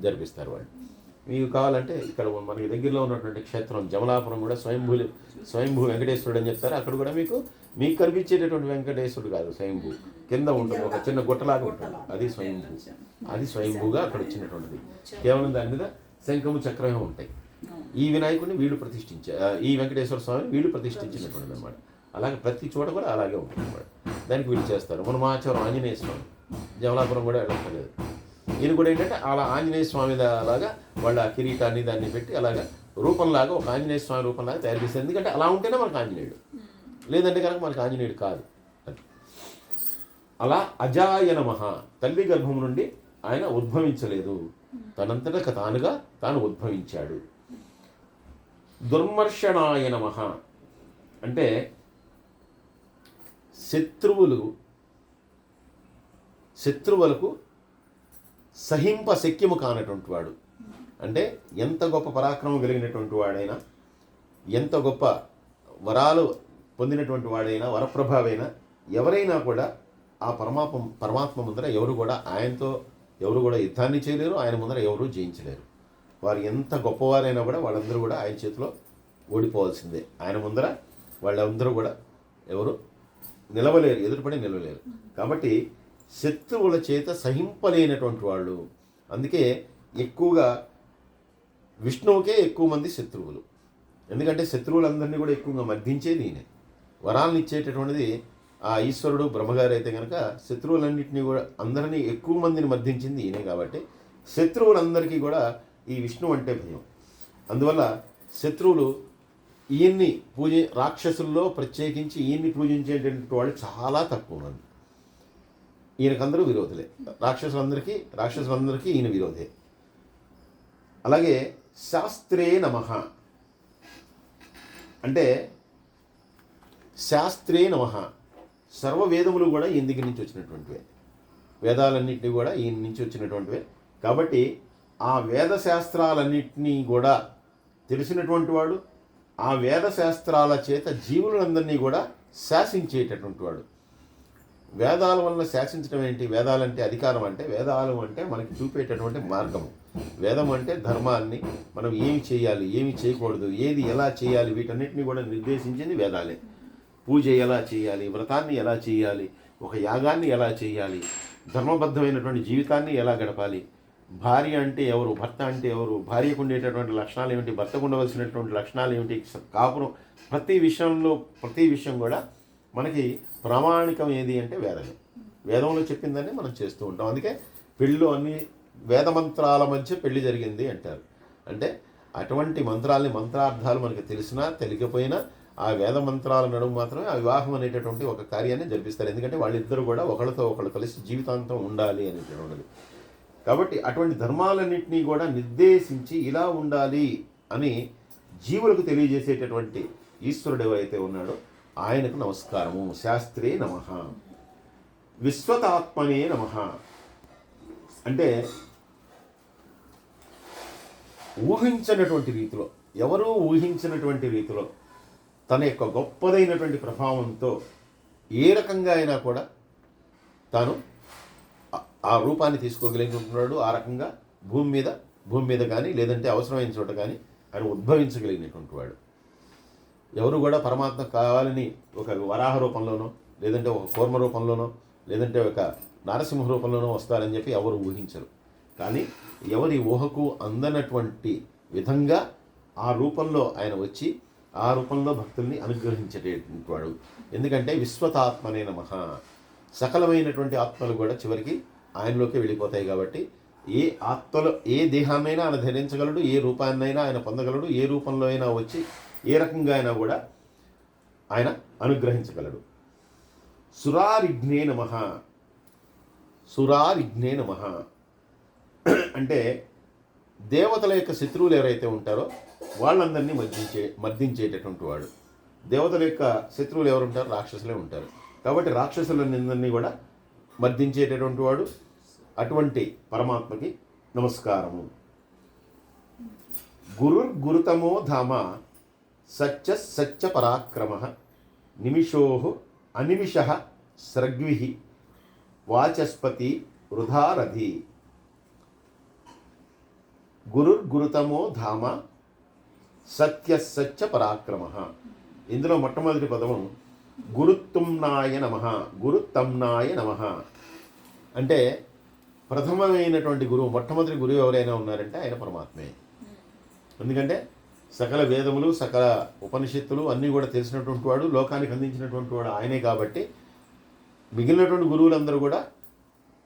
S1: జరిపిస్తారు వాళ్ళు. మీకు కావాలంటే ఇక్కడ మనకి దగ్గరలో ఉన్నటువంటి క్షేత్రం జమలాపురం కూడా స్వయంభూ వెంకటేశ్వరుడు అని చెప్తారు. అక్కడ కూడా మీకు కనిపించేటటువంటి వెంకటేశ్వరుడు కాదు, స్వయంభూ కింద ఉంటుంది, ఒక చిన్న గుట్టలాగా ఉంటుంది, అది స్వయంభూగా అక్కడ వచ్చినటువంటిది. కేవలం దాని మీద శంఖము చక్రమే ఉంటాయి. ఈ వినాయకుడిని వీళ్ళు ఈ వెంకటేశ్వర స్వామిని వీళ్ళు ప్రతిష్ఠించినటువంటిది అనమాట. అలాగే ప్రతి చోట కూడా అలాగే ఉంటుంది అనమాట. దానికి వీళ్ళు చేస్తారు. మన ఆచారం ఆంజనేయ స్వామి జమలాపురం కూడా వెళ్ళక్కర్లేదు. ఈయన కూడా ఏంటంటే అలా ఆంజనేయ స్వామి లాగా వాళ్ళ కిరీటాన్ని దాన్ని పెట్టి అలాగా రూపంలాగా ఒక ఆంజనేయ స్వామి రూపంలాగా తయారు చేస్తారు. ఎందుకంటే అలా ఉంటేనే మనకు ఆంజనేయుడు, లేదంటే కనుక మనకు ఆంజనేయుడు కాదు. అలా అజాయ నమః, తల్లి గర్భం నుండి ఆయన ఉద్భవించలేదు, తనంతటా తానుగా తాను ఉద్భవించాడు. దుర్మర్షణాయ నమః అంటే శత్రువులకు శక్యము కానటువంటి వాడు. అంటే ఎంత గొప్ప పరాక్రమం కలిగినటువంటి వాడైనా, ఎంత గొప్ప వరాలు పొందినటువంటి వాడైనా, వరప్రభావైనా ఎవరైనా కూడా ఆ పరమాత్మ ముందర ఆయనతో ఎవరు కూడా యుద్ధాన్ని చేయలేరు, ఆయన ముందర ఎవరు జయించలేరు. వారు ఎంత గొప్పవారైనా కూడా వాళ్ళందరూ కూడా ఆయన చేతిలో ఓడిపోవాల్సిందే. ఆయన ముందర వాళ్ళందరూ కూడా ఎవరు నిలవలేరు, ఎదురుపడి నిలవలేరు. కాబట్టి శత్రువుల చేత సహింపలేనటువంటి వాళ్ళు. అందుకే ఎక్కువగా విష్ణువుకే ఎక్కువ మంది శత్రువులు. ఎందుకంటే శత్రువులందరినీ కూడా ఎక్కువగా మర్దించేది ఈయనే. వరాలను ఇచ్చేటటువంటిది ఆ ఈశ్వరుడు బ్రహ్మగారు అయితే కనుక శత్రువులన్నింటినీ కూడా అందరినీ ఎక్కువ మందిని మర్దించింది ఈయనే. కాబట్టి శత్రువులందరికీ కూడా ఈ విష్ణువు అంటే భయం. అందువల్ల శత్రువులు రాక్షసుల్లో ప్రత్యేకించి ఈయన్ని పూజించేటటువంటి వాళ్ళు చాలా తక్కువ మంది. ఈయనకందరూ విరోధులే. రాక్షసులందరికీ ఈయన విరోధే. అలాగే శాస్త్రే నమః, అంటే శాస్త్రే నమః, సర్వ వేదములు కూడా ఈయన దగ్గర నుంచి వచ్చినటువంటివే, వేదాలన్నింటినీ కూడా ఈయన నుంచి వచ్చినటువంటివే. కాబట్టి ఆ వేద శాస్త్రాలన్నింటినీ కూడా తెలిసినటువంటి వాడు, ఆ వేద శాస్త్రాల చేత జీవులందరినీ కూడా శాసించేటటువంటి వాడు. వేదాల వల్ల శాసించడం ఏంటి? వేదాలంటే అధికారం, అంటే వేదాలు అంటే మనకి చూపేటటువంటి మార్గము. వేదం అంటే ధర్మాన్ని, మనం ఏమి చేయాలి, ఏమి చేయకూడదు, ఏది ఎలా చేయాలి, వీటన్నిటిని కూడా నిర్దేశించింది వేదాలే. పూజ ఎలా చేయాలి, వ్రతాన్ని ఎలా చేయాలి, ఒక యాగాన్ని ఎలా చేయాలి, ధర్మబద్ధమైనటువంటి జీవితాన్ని ఎలా గడపాలి, భార్య అంటే ఎవరు, భర్త అంటే ఎవరు, భార్యకు ఉండేటటువంటి లక్షణాలు ఏమిటి, భర్తకు ఉండవలసినటువంటి లక్షణాలు ఏమిటి, కాపురం, ప్రతి విషయం కూడా మనకి ప్రామాణికం ఏది అంటే వేదమే. వేదంలో చెప్పిందని మనం చేస్తూ ఉంటాం. అందుకే పెళ్ళిలో అన్ని వేద మంత్రాల మధ్య పెళ్లి జరిగింది అంటారు. అంటే అటువంటి మంత్రార్థాలు మనకి తెలిసినా తెలియకపోయినా ఆ వేద మంత్రాల నడుము మాత్రమే ఆ వివాహం అనేటటువంటి ఒక కార్యాన్ని జరిపిస్తారు. ఎందుకంటే వాళ్ళిద్దరూ కూడా ఒకళ్ళతో ఒకళ్ళు కలిసి జీవితాంతం ఉండాలి అనేటటువంటిది. కాబట్టి అటువంటి ధర్మాలన్నింటినీ కూడా నిర్దేశించి ఇలా ఉండాలి అని జీవులకు తెలియజేసేటటువంటి ఈశ్వరుడు ఎవరైతే ఉన్నాడో ఆయనకు నమస్కారము. శాస్త్రే నమః, విశ్వతాత్మనే నమః. అంటే ఊహించినటువంటి రీతిలో, ఎవరూ ఊహించినటువంటి రీతిలో తన యొక్క గొప్పదైనటువంటి ప్రభావంతో ఏ రకంగా అయినా కూడా తాను ఆ రూపాన్ని తీసుకోగలిగినట్టున్నాడు. ఆ రకంగా భూమి మీద కానీ లేదంటే అవసరమైన చోట కానీ ఆయన ఉద్భవించగలిగినటువంటి వాడు. ఎవరు కూడా పరమాత్మ కావాలని ఒక వరాహ రూపంలోనో లేదంటే ఒక కూర్మ రూపంలోనో లేదంటే ఒక నరసింహ రూపంలోనో వస్తారని చెప్పి ఎవరు ఊహించరు. కానీ ఎవరి ఊహకు అందనటువంటి విధంగా ఆ రూపంలో ఆయన వచ్చి ఆ రూపంలో భక్తుల్ని అనుగ్రహించేటటువంటి వాడు. ఎందుకంటే విశ్వతాత్మనే నమః, సకలమైనటువంటి ఆత్మలు కూడా చివరికి ఆయనలోకి వెళ్ళిపోతాయి. కాబట్టి ఏ ఆత్మలో ఏ దేహాన్నైనా ఆయన ధరించగలడు, ఏ రూపాన్నైనా ఆయన పొందగలడు, ఏ రూపంలో అయినా వచ్చి ఏ రకంగా అయినా కూడా ఆయన అనుగ్రహించగలడు. సురారిఘ్నే నమః, సురారిఘ్నే నమః అంటే దేవతల యొక్క శత్రువులు ఎవరైతే ఉంటారో వాళ్ళందరినీ మర్దించేటటువంటి వాడు. దేవతల యొక్క శత్రువులు ఎవరు ఉంటారు? రాక్షసులే ఉంటారు. కాబట్టి రాక్షసులందరినీ కూడా మర్దించేటటువంటి వాడు. అటువంటి పరమాత్మకి నమస్కారము. గురుతమో ధామ, సత్య పరాక్రమ, నిమిషో అనిమిష స్రగ్వి, వాచస్పతి వృధారథి. గురుతమో ధామ, సత్య పరాక్రమ. ఇందులో మొట్టమొదటి పదము గురుత్తుమ్నాయ నమః, గురుత్తమ్నాయ నమః. అంటే ప్రథమమైనటువంటి గురువు, మొట్టమొదటి గురువు ఎవరైనా ఉన్నారంటే ఆయన పరమాత్మే. ఎందుకంటే సకల వేదములు సకల ఉపనిషత్తులు అన్నీ కూడా తెలిసినటువంటి వాడు, లోకానికి అందించినటువంటి వాడు ఆయనే. కాబట్టి మిగిలినటువంటి గురువులందరూ కూడా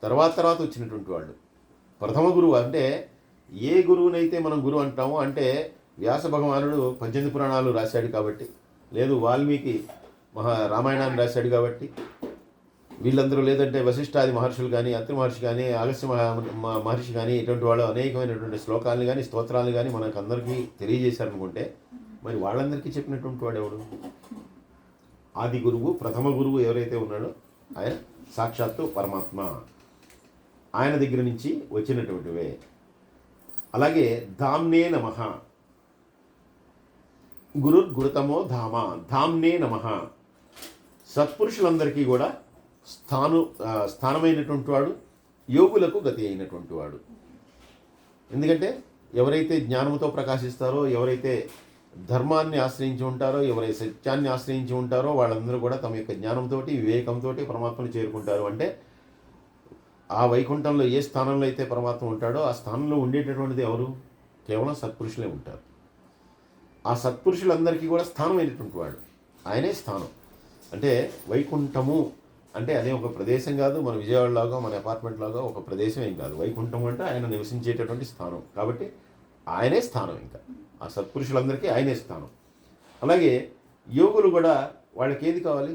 S1: తర్వాత వచ్చినటువంటి వాళ్ళు. ప్రథమ గురువు అంటే ఏ గురువునైతే మనం గురువు అంటామో, అంటే వ్యాస భగవానుడు 18 పురాణాలు రాశాడు కాబట్టి, లేదు వాల్మీకి రామాయణాన్ని రాశాడు కాబట్టి వీళ్ళందరూ, లేదంటే వశిష్ఠాది మహర్షులు కానీ, అత్రి మహర్షి కానీ, అగస్త్య మహర్షి కానీ, ఇటువంటి వాళ్ళు అనేకమైనటువంటి శ్లోకాలను కానీ స్తోత్రాలను కానీ మనకు అందరికీ తెలియజేశారనుకుంటే మరి వాళ్ళందరికీ చెప్పినటువంటి వాడు ఎవడు? ఆది గురువు, ప్రథమ గురువు ఎవరైతే ఉన్నాడో ఆయన సాక్షాత్తు పరమాత్మ. ఆయన దగ్గర నుంచి వచ్చినటువంటివే. అలాగే ధామ్నే నమః, గురుతమో ధామ, ధామ్నే నమః. సత్పురుషులందరికీ కూడా స్థానమైనటువంటి వాడు, యోగులకు గతి అయినటువంటి వాడు. ఎందుకంటే ఎవరైతే జ్ఞానంతో ప్రకాశిస్తారో, ఎవరైతే ధర్మాన్ని ఆశ్రయించి ఉంటారో, ఎవరైతే సత్యాన్ని ఆశ్రయించి ఉంటారో వాళ్ళందరూ కూడా తమ యొక్క జ్ఞానంతో వివేకంతో పరమాత్మను చేరుకుంటారు. అంటే ఆ వైకుంఠంలో ఏ స్థానంలో అయితే పరమాత్మ ఉంటాడో ఆ స్థానంలో ఉండేటటువంటిది ఎవరు? కేవలం సత్పురుషులే ఉంటారు. ఆ సత్పురుషులందరికీ కూడా స్థానమైనటువంటి వాడు ఆయనే స్థానం. అంటే వైకుంఠము అంటే అదే ఒక ప్రదేశం కాదు, మన విజయవాడలాగా మన అపార్ట్మెంట్ లాగా ఒక ప్రదేశం ఏం కాదు. వైకుంఠం అంటే ఆయన నివసించేటటువంటి స్థానం. కాబట్టి ఆయనే స్థానం. ఇంకా ఆ సత్పురుషులందరికీ ఆయనే స్థానం. అలాగే యోగులు కూడా వాళ్ళకి ఏది కావాలి?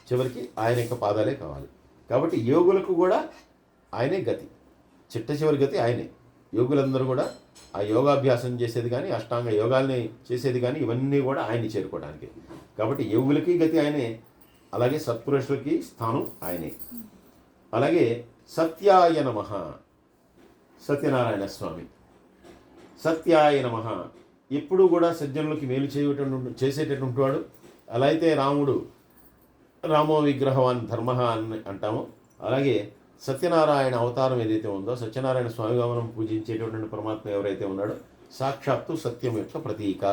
S1: చివరికి ఆయన యొక్క పాదాలే కావాలి. కాబట్టి యోగులకు కూడా ఆయనే గతి, చిట్ట చివరి గతి ఆయనే. యోగులందరూ కూడా ఆ యోగాభ్యాసం చేసేది కానీ, అష్టాంగ యోగాల్ని చేసేది కానీ, ఇవన్నీ కూడా ఆయన్ని చేరుకోవడానికి. కాబట్టి యోగులకి గతి ఆయనే, అలాగే సత్పురుషులకి స్థానం ఆయనే. అలాగే సత్యాయ నమః, సత్యనారాయణ స్వామి. సత్యాయ నమః, ఎప్పుడు కూడా సజ్జనులకి మేలు చేసేటటువంటి వాడు. అలా అయితే రామో విగ్రహవాన్ ధర్మ అని అంటామో, అలాగే సత్యనారాయణ అవతారం ఏదైతే ఉందో, సత్యనారాయణ స్వామిగా మనం పూజించేటటువంటి పరమాత్మ ఎవరైతే ఉన్నాడో సాక్షాత్తు సత్యం యొక్క ప్రతీక.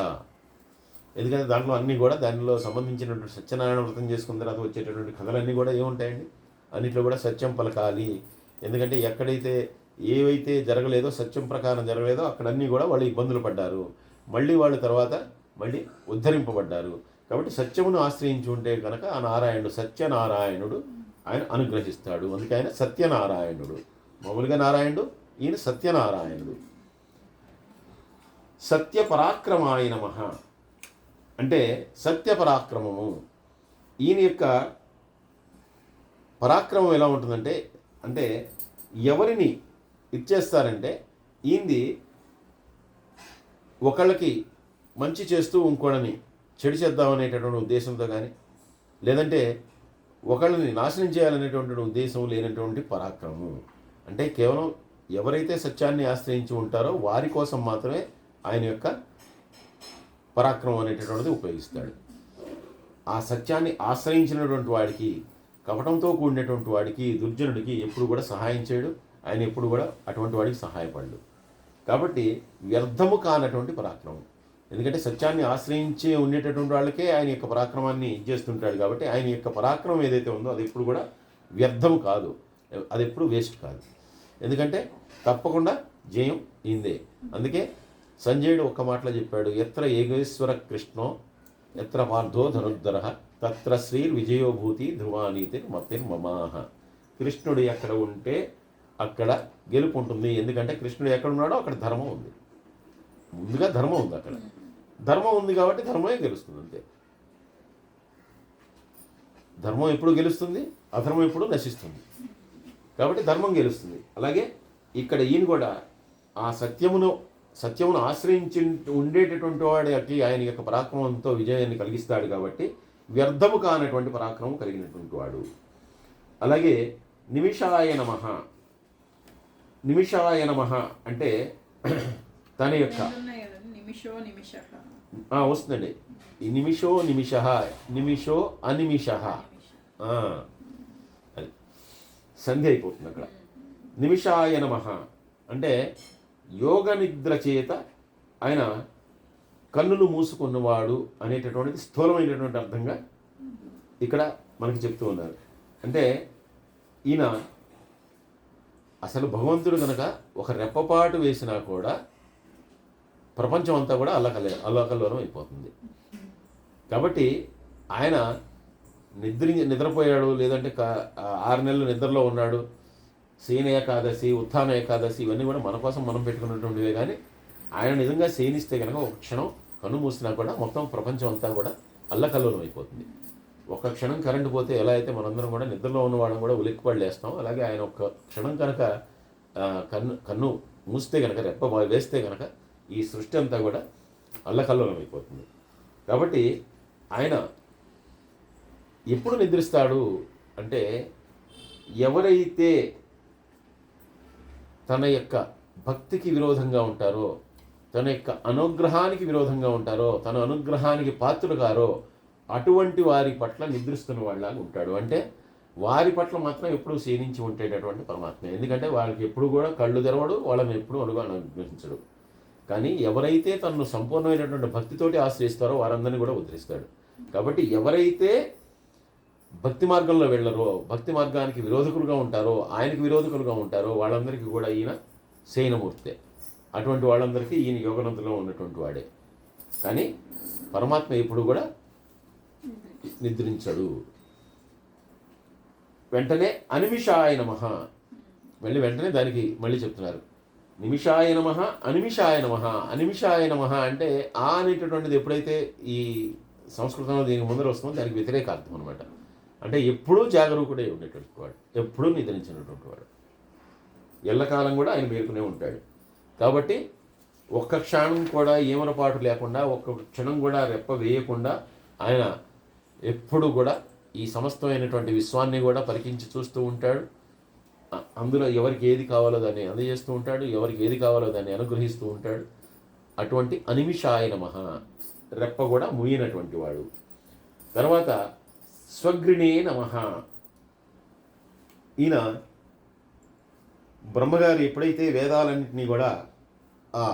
S1: ఎందుకంటే దాంట్లో అన్నీ కూడా దానిలో సంబంధించినటువంటి సత్యనారాయణ వ్రతం చేసుకున్న తర్వాత వచ్చేటటువంటి కథలన్నీ కూడా ఏముంటాయండి, అన్నింటిలో కూడా సత్యం పలకాలి. ఎందుకంటే ఎక్కడైతే ఏవైతే జరగలేదో, సత్యం ప్రకారం జరగలేదో అక్కడన్నీ కూడా వాళ్ళు ఇబ్బందులు పడ్డారు. మళ్ళీ వాళ్ళు తర్వాత మళ్ళీ ఉద్ధరింపబడ్డారు. కాబట్టి సత్యమును ఆశ్రయించి ఉంటే కనుక ఆ నారాయణుడు, సత్యనారాయణుడు ఆయన అనుగ్రహిస్తాడు. అందుకే ఆయన సత్యనారాయణుడు. మామూలుగా నారాయణుడు, ఈయన సత్యనారాయణుడు. సత్యపరాక్రమాయ నమః అంటే సత్యపరాక్రమము. ఈయన యొక్క పరాక్రమం ఎలా ఉంటుందంటే, అంటే ఎవరిని ఇచ్చేస్తారంటే, ఈయనది ఒకళ్ళకి మంచి చేస్తూ ఇంకోళ్ళని చెడు చేద్దామనేటటువంటి ఉద్దేశంతో కానీ, లేదంటే ఒకళ్ళని నాశనం చేయాలనేటువంటి ఉద్దేశం లేనటువంటి పరాక్రమం. అంటే కేవలం ఎవరైతే సత్యాన్ని ఆశ్రయించి ఉంటారో వారి కోసం మాత్రమే ఆయన యొక్క పరాక్రమం అనేటటువంటిది ఉపయోగిస్తాడు. ఆ సత్యాన్ని ఆశ్రయించినటువంటి వాడికి, కపటంతో కూడినటువంటి వాడికి, దుర్జనుడికి ఎప్పుడు కూడా సహాయం చేయడు. ఆయన ఎప్పుడు కూడా అటువంటి వాడికి సహాయపడడు. కాబట్టి వ్యర్థము కానటువంటి పరాక్రమం. ఎందుకంటే సత్యాన్ని ఆశ్రయించి ఉండేటటువంటి వాళ్ళకే ఆయన యొక్క పరాక్రమాన్ని ఇచ్చేస్తుంటాడు. కాబట్టి ఆయన యొక్క పరాక్రమం ఏదైతే ఉందో అది ఎప్పుడు కూడా వ్యర్థము కాదు, అది ఎప్పుడు వేస్ట్ కాదు. ఎందుకంటే తప్పకుండా జయం ఇందే. అందుకే సంజయుడు ఒక్క మాటలో చెప్పాడు, ఎత్ర ఏగేశ్వర కృష్ణో ఎత్ర పార్థో ధనుర్ధర తత్ర శ్రీర్ విజయోభూతి ధ్రువానీతి మమాహ. కృష్ణుడు ఎక్కడ ఉంటే అక్కడ గెలుపు ఉంటుంది. ఎందుకంటే కృష్ణుడు ఎక్కడ ఉన్నాడో అక్కడ ధర్మం ఉంది. ముందుగా ధర్మం ఉంది, అక్కడ ధర్మం ఉంది కాబట్టి ధర్మమే గెలుస్తుంది. అంతే. ధర్మం ఎప్పుడు గెలుస్తుంది, అధర్మం ఎప్పుడు నశిస్తుంది. కాబట్టి ధర్మం గెలుస్తుంది. అలాగే ఇక్కడ ఈయన కూడా ఆ సత్యమును ఆశ్రయించి ఉండేటటువంటి వాడికి ఆయన యొక్క పరాక్రమంతో విజయాన్ని కలిగిస్తాడు. కాబట్టి వ్యర్థము కానటువంటి పరాక్రమం కలిగినటువంటి వాడు. అలాగే నిమిషాయ నమః. నిమిషాయ నమః అంటే తన యొక్క వస్తుందండి. ఈ నిమిషో అనిమిష అది సంధి అయిపోతుంది అక్కడ. నిమిషాయ నమః అంటే యోగ నిద్ర చేత ఆయన కన్నులు మూసుకున్నవాడు అనేటటువంటిది స్థూలమైనటువంటి అర్థంగా ఇక్కడ మనకి చెప్తూ ఉన్నారు. అంటే ఈయన అసలు భగవంతుడు కనుక ఒక రెప్పపాటు వేసినా కూడా ప్రపంచం అంతా కూడా అల్లకల్లోలం అయిపోతుంది. కాబట్టి ఆయన నిద్రపోయాడు, లేదంటే 6 నెలలు నిద్రలో ఉన్నాడు. శయన ఏకాదశి, ఉత్థాన ఏకాదశి ఇవన్నీ కూడా మన కోసం మనం పెట్టుకున్నటువంటివే. కానీ ఆయన నిజంగా శయనిస్తే కనుక ఒక క్షణం కన్ను మూసినా కూడా మొత్తం ప్రపంచం అంతా కూడా అల్లకల్లోలం అయిపోతుంది. ఒక క్షణం కరెంటు పోతే ఎలా అయితే మనందరం కూడా నిద్రలో ఉన్నవాళ్ళం కూడా ఉలిక్కిపడి లేస్తాం, అలాగే ఆయన ఒక్క క్షణం కనుక కన్ను మూస్తే కనుక, రెప్ప వేస్తే కనుక ఈ సృష్టి అంతా కూడా అల్లకల్లోలం అయిపోతుంది. కాబట్టి ఆయన ఎప్పుడు నిద్రిస్తాడు అంటే, ఎవరైతే తన యొక్క భక్తికి విరోధంగా ఉంటారో, తన యొక్క అనుగ్రహానికి విరోధంగా ఉంటారో, తన అనుగ్రహానికి పాత్రులు కారో అటువంటి వారి పట్ల నిద్రిస్తున్న వాళ్ళలాగా ఉంటాడు. అంటే వారి పట్ల మాత్రం ఎప్పుడూ సేనించి ఉండేటటువంటి పరమాత్మ. ఎందుకంటే వాళ్ళకి ఎప్పుడు కూడా కళ్ళు తెరవడు, వాళ్ళని ఎప్పుడు అనుగ్రహించడు. కానీ ఎవరైతే తనను సంపూర్ణమైనటువంటి భక్తితోటి ఆశ్రయిస్తారో వారందరినీ కూడా ఉద్ధరిస్తాడు. కాబట్టి ఎవరైతే భక్తి మార్గంలో వెళ్ళరో, భక్తి మార్గానికి విరోధకులుగా ఉంటారో, ఆయనకు విరోధకులుగా ఉంటారో వాళ్ళందరికీ కూడా ఈయన శయనమూర్తే. అటువంటి వాళ్ళందరికీ ఈయన యోగనంతలో ఉన్నటువంటి వాడే. కానీ పరమాత్మ ఎప్పుడు కూడా నిద్రించడు. వెంటనే అనిమిషాయ నమః, వెంటనే దానికి మళ్ళీ చెప్తున్నారు. నిమిషాయ నమః, అనిమిషాయ నమః. అనిమిషాయ నమః అంటే ఆ అనేటటువంటిది ఎప్పుడైతే ఈ సంస్కృతంలో దీనికి ముందర వస్తుందో దానికి వ్యతిరేక అర్థం అనమాట. అంటే ఎప్పుడూ జాగరూకుడే ఉండేటువంటి వాడు, ఎప్పుడూ నిద్రించినటువంటి వాడు, ఎల్లకాలం కూడా ఆయన మేలుకునే ఉంటాడు. కాబట్టి ఒక్క క్షణం కూడా ఏమరపాటు లేకుండా ఒక్క క్షణం కూడా రెప్ప వేయకుండా ఆయన ఎప్పుడు కూడా ఈ సమస్తమైనటువంటి విశ్వాన్ని కూడా పరికించి చూస్తూ ఉంటాడు. అందులో ఎవరికి ఏది కావాలో దాన్ని అందజేస్తూ ఉంటాడు, ఎవరికి ఏది కావాలో దాన్ని అనుగ్రహిస్తూ ఉంటాడు. అటువంటి అనిమిషాయ నమః, రెప్ప కూడా ముయ్యనటువంటి వాడు. తర్వాత స్వగ్రిణే నమః. ఈయన బ్రహ్మగారు ఎప్పుడైతే వేదాలన్నింటినీ కూడా ఆ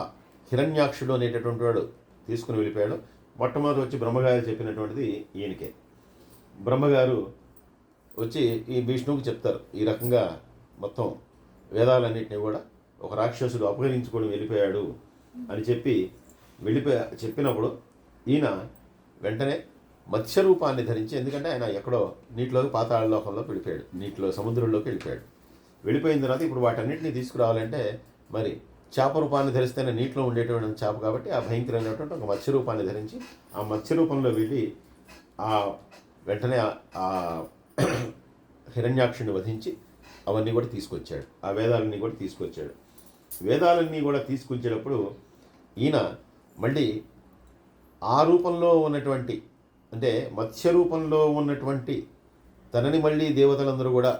S1: హిరణ్యాక్షుడు అనేటటువంటి వాడు తీసుకుని వెళ్ళిపోయాడు, మొట్టమొదటి వచ్చి బ్రహ్మగారు చెప్పినటువంటిది ఈయనకే. బ్రహ్మగారు వచ్చి ఈ విష్ణువుకి చెప్తారు, ఈ రకంగా మొత్తం వేదాలన్నింటినీ కూడా ఒక రాక్షసుడు అపహరించుకొని వెళ్ళిపోయాడు అని చెప్పినప్పుడు ఈయన వెంటనే మత్స్య రూపాన్ని ధరించి, ఎందుకంటే ఆయన ఎక్కడో నీటిలోకి పాతాళ లోకంలో వెళ్ళిపోయాడు, నీటిలో సముద్రంలోకి వెళ్ళిపోయిన తర్వాత ఇప్పుడు వాటన్నిటిని తీసుకురావాలంటే మరి చేప రూపాన్ని ధరిస్తేనే నీటిలో ఉండేటువంటి చేప కాబట్టి ఆ భయంకరమైనటువంటి ఒక మత్స్య రూపాన్ని ధరించి ఆ మత్స్య రూపంలో వెళ్ళి ఆ వెంటనే ఆ హిరణ్యాక్షుని వధించి అవన్నీ కూడా తీసుకొచ్చాడు, ఆ వేదాలన్నీ కూడా తీసుకొచ్చాడు. వేదాలన్నీ కూడా తీసుకొచ్చేటప్పుడు ఈయన మళ్ళీ ఆ రూపంలో ఉన్నటువంటి, అంటే మత్స్య రూపంలో ఉన్నటువంటి తనని మళ్ళీ దేవతలందరూ కూడా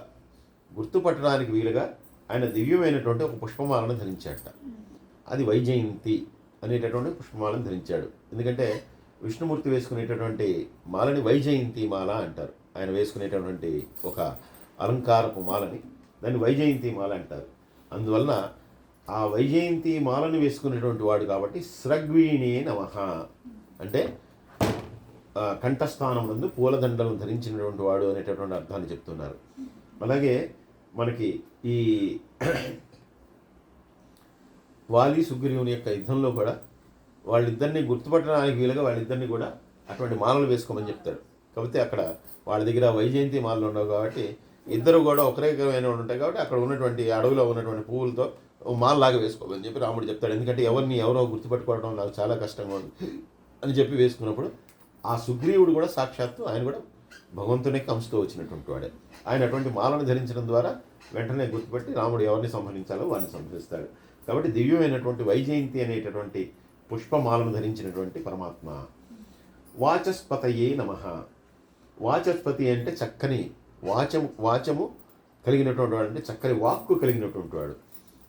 S1: గుర్తుపట్టడానికి వీలుగా ఆయన దివ్యమైనటువంటి ఒక పుష్పమాలను ధరించాడట. అది వైజయంతి అనేటటువంటి పుష్పమాలను ధరించాడు. ఎందుకంటే విష్ణుమూర్తి వేసుకునేటటువంటి మాలని వైజయంతి మాల అంటారు. ఆయన వేసుకునేటటువంటి ఒక అలంకారపు మాలని దాన్ని వైజయంతి మాల అంటారు. అందువలన ఆ వైజయంతి మాలను వేసుకునేటువంటి వాడు కాబట్టి స్రగ్వీణే నమః అంటే కంఠస్థానం నందు పూలదండలను ధరించినటువంటి వాడు అనేటటువంటి అర్థాన్ని చెప్తున్నారు. అలాగే మనకి ఈ వాలి సుగ్రీవుని యొక్క యుద్ధంలో కూడా వాళ్ళిద్దరిని గుర్తుపట్టడానికి వీలుగా వాళ్ళిద్దరిని కూడా అటువంటి మాలలు వేసుకోమని చెప్తాడు. కాకపోతే అక్కడ వాళ్ళ దగ్గర వైజయంతి మాలలు ఉండవు కాబట్టి ఇద్దరు కూడా ఒకరే రకమైన ఉంటాయి కాబట్టి అక్కడ ఉన్నటువంటి అడవిలో ఉన్నటువంటి పువ్వులతో మాలలాగా వేసుకోమని చెప్పి రాముడు చెప్తాడు. ఎందుకంటే ఎవరో గుర్తుపెట్టుకోవడం నాకు చాలా కష్టంగా ఉంది అని చెప్పి వేసుకున్నప్పుడు ఆ సుగ్రీవుడు కూడా సాక్షాత్తు ఆయన కూడా భగవంతునికి అంశతో వచ్చినటువంటి వాడే. ఆయన అటువంటి మాలను ధరించడం ద్వారా వెంటనే గుర్తుపెట్టి రాముడు ఎవరిని సంహరించాలో వారిని సంహరిస్తాడు. కాబట్టి దివ్యమైనటువంటి వైజయంతి అనేటటువంటి పుష్పమాలను ధరించినటువంటి పరమాత్మ. వాచస్పతయే నమః. వాచస్పతి అంటే చక్కని వాచము కలిగినటువంటి వాడు, అంటే చక్కని వాక్కు కలిగినటువంటి వాడు.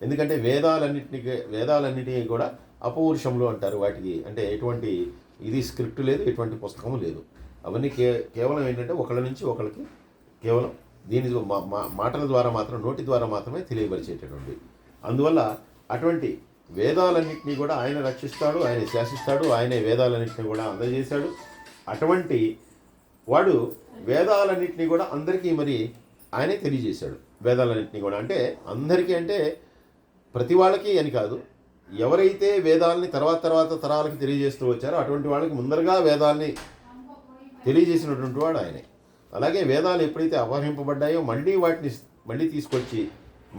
S1: ఎందుకంటే వేదాలన్నిటినీ కూడా అపౌరుషంలో అంటారు. వాటికి అంటే ఎటువంటి ఇది స్క్రిప్ట్ లేదు, ఎటువంటి పుస్తకము లేదు. అవన్నీ కేవలం ఏంటంటే ఒకళ్ళ నుంచి ఒకళ్ళకి కేవలం దీని మాటల ద్వారా మాత్రం, నోటి ద్వారా మాత్రమే తెలియపరిచేటటువంటి. అందువల్ల అటువంటి వేదాలన్నింటినీ కూడా ఆయన రక్షిస్తాడు, ఆయన శాసిస్తాడు, ఆయనే వేదాలన్నింటినీ కూడా అందజేశాడు. అటువంటి వాడు వేదాలన్నింటినీ కూడా అందరికీ మరి ఆయనే తెలియజేశాడు. వేదాలన్నింటినీ కూడా అంటే అందరికీ అంటే ప్రతి వాళ్ళకి అని కాదు, ఎవరైతే వేదాలని తర్వాత తరాలకి తెలియజేస్తూ వచ్చారో అటువంటి వాళ్ళకి ముందరగా వేదాల్ని తెలియజేసినటువంటి వాడు ఆయనే. అలాగే వేదాలు ఎప్పుడైతే అపహరింపబడ్డాయో మళ్ళీ తీసుకొచ్చి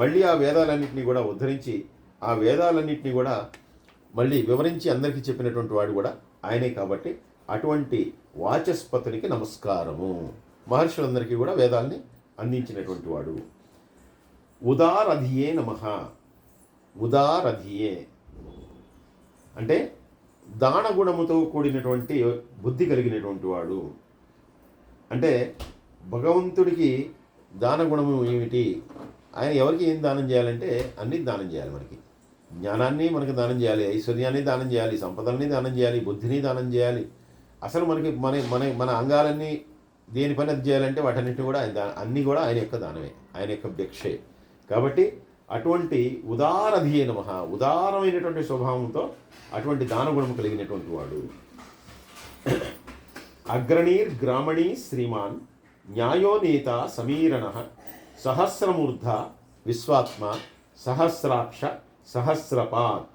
S1: మళ్ళీ ఆ వేదాలన్నింటినీ కూడా ఉద్ధరించి ఆ వేదాలన్నింటినీ కూడా మళ్ళీ వివరించి అందరికీ చెప్పినటువంటి వాడు కూడా ఆయనే. కాబట్టి అటువంటి వాచస్పతునికి నమస్కారము. మహర్షులందరికీ కూడా వేదాల్ని అందించినటువంటి వాడు. ఉదారధియే నమః. ఉదారధియే అంటే దానగుణముతో కూడినటువంటి బుద్ధి కలిగినటువంటి వాడు. అంటే భగవంతుడికి దానగుణము ఏమిటి? ఆయన ఎవరికి ఏం దానం చేయాలంటే అన్నీ దానం చేయాలి. మనకి జ్ఞానాన్ని మనకి దానం చేయాలి, ఐశ్వర్యాన్ని దానం చేయాలి, సంపదల్ని దానం చేయాలి, బుద్ధిని దానం చేయాలి. అసలు మనకి మన అంగాలన్నీ దేని పని అది చేయాలంటే వాటన్నిటిని కూడా అన్నీ కూడా ఆయన యొక్క దానమే, ఆయన యొక్క భిక్షే. కాబట్టి అటువంటి ఉదారధియే నమః, ఉదారమైనటువంటి స్వభావంతో అటువంటి దానగుణము కలిగినటువంటి వాడు. అగ్రణీర్ గ్రామణీ శ్రీమాన్ న్యాయో నేత సమీరణః సహస్రమూర్ధ విశ్వాత్మ సహస్రాక్ష సహస్రపాత్.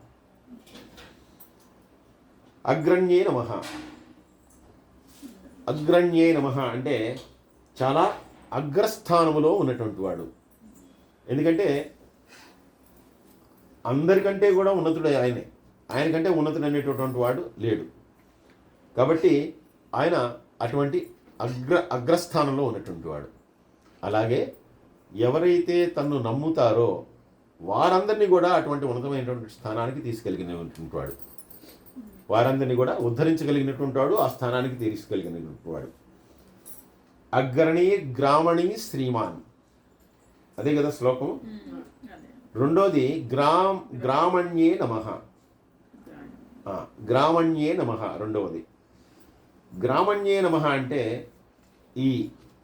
S1: అగ్రణ్యే నమః. అగ్రణ్యే నమః అంటే చాలా అగ్రస్థానములో ఉన్నటువంటి వాడు. ఎందుకంటే అందరికంటే కూడా ఉన్నతుడు ఆయనే, ఆయనకంటే ఉన్నతుడు అనేటటువంటి వాడు లేడు. కాబట్టి ఆయన అటువంటి అగ్రస్థానంలో ఉన్నటువంటి వాడు. అలాగే ఎవరైతే తన్ను నమ్ముతారో వారందరినీ కూడా అటువంటి ఉన్నతమైనటువంటి స్థానానికి తీసుకెళ్ళినటువంటి వాడు, వారందరినీ కూడా ఉద్ధరించగలిగినటువంటి వాడు, ఆ స్థానానికి తీసుకెళ్ళినటువంటి వాడు. అగ్రణీ గ్రామణీ శ్రీమాన్, అదే కదా శ్లోకం. రెండోది గ్రామణ్యే నమః, గ్రామణ్యే నమః రెండవది. గ్రామణ్యే నమః అంటే ఈ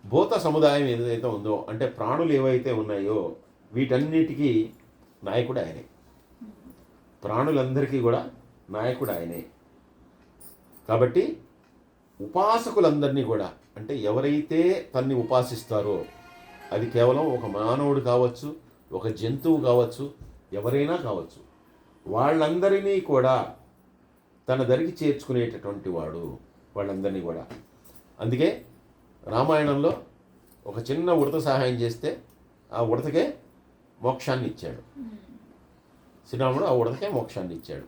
S1: భూత సముదాయం ఏదైతే ఉందో, అంటే ప్రాణులు ఏవైతే ఉన్నాయో వీటన్నిటికీ నాయకుడు ఆయనే, ప్రాణులందరికీ కూడా నాయకుడు ఆయనే. కాబట్టి ఉపాసకులందరినీ కూడా, అంటే ఎవరైతే తన్ని ఉపాసిస్తారో, అది కేవలం ఒక మానవుడు కావచ్చు, ఒక జంతువు కావచ్చు, ఎవరైనా కావచ్చు, వాళ్ళందరినీ కూడా తన దరికి చేర్చుకునేటటువంటి వాడు, వాళ్ళందరినీ కూడా. అందుకే రామాయణంలో ఒక చిన్న ఉడత సహాయం చేస్తే ఆ ఉడతకే మోక్షాన్ని ఇచ్చాడు, శ్రీరాముడు ఆ ఉడతకే మోక్షాన్ని ఇచ్చాడు.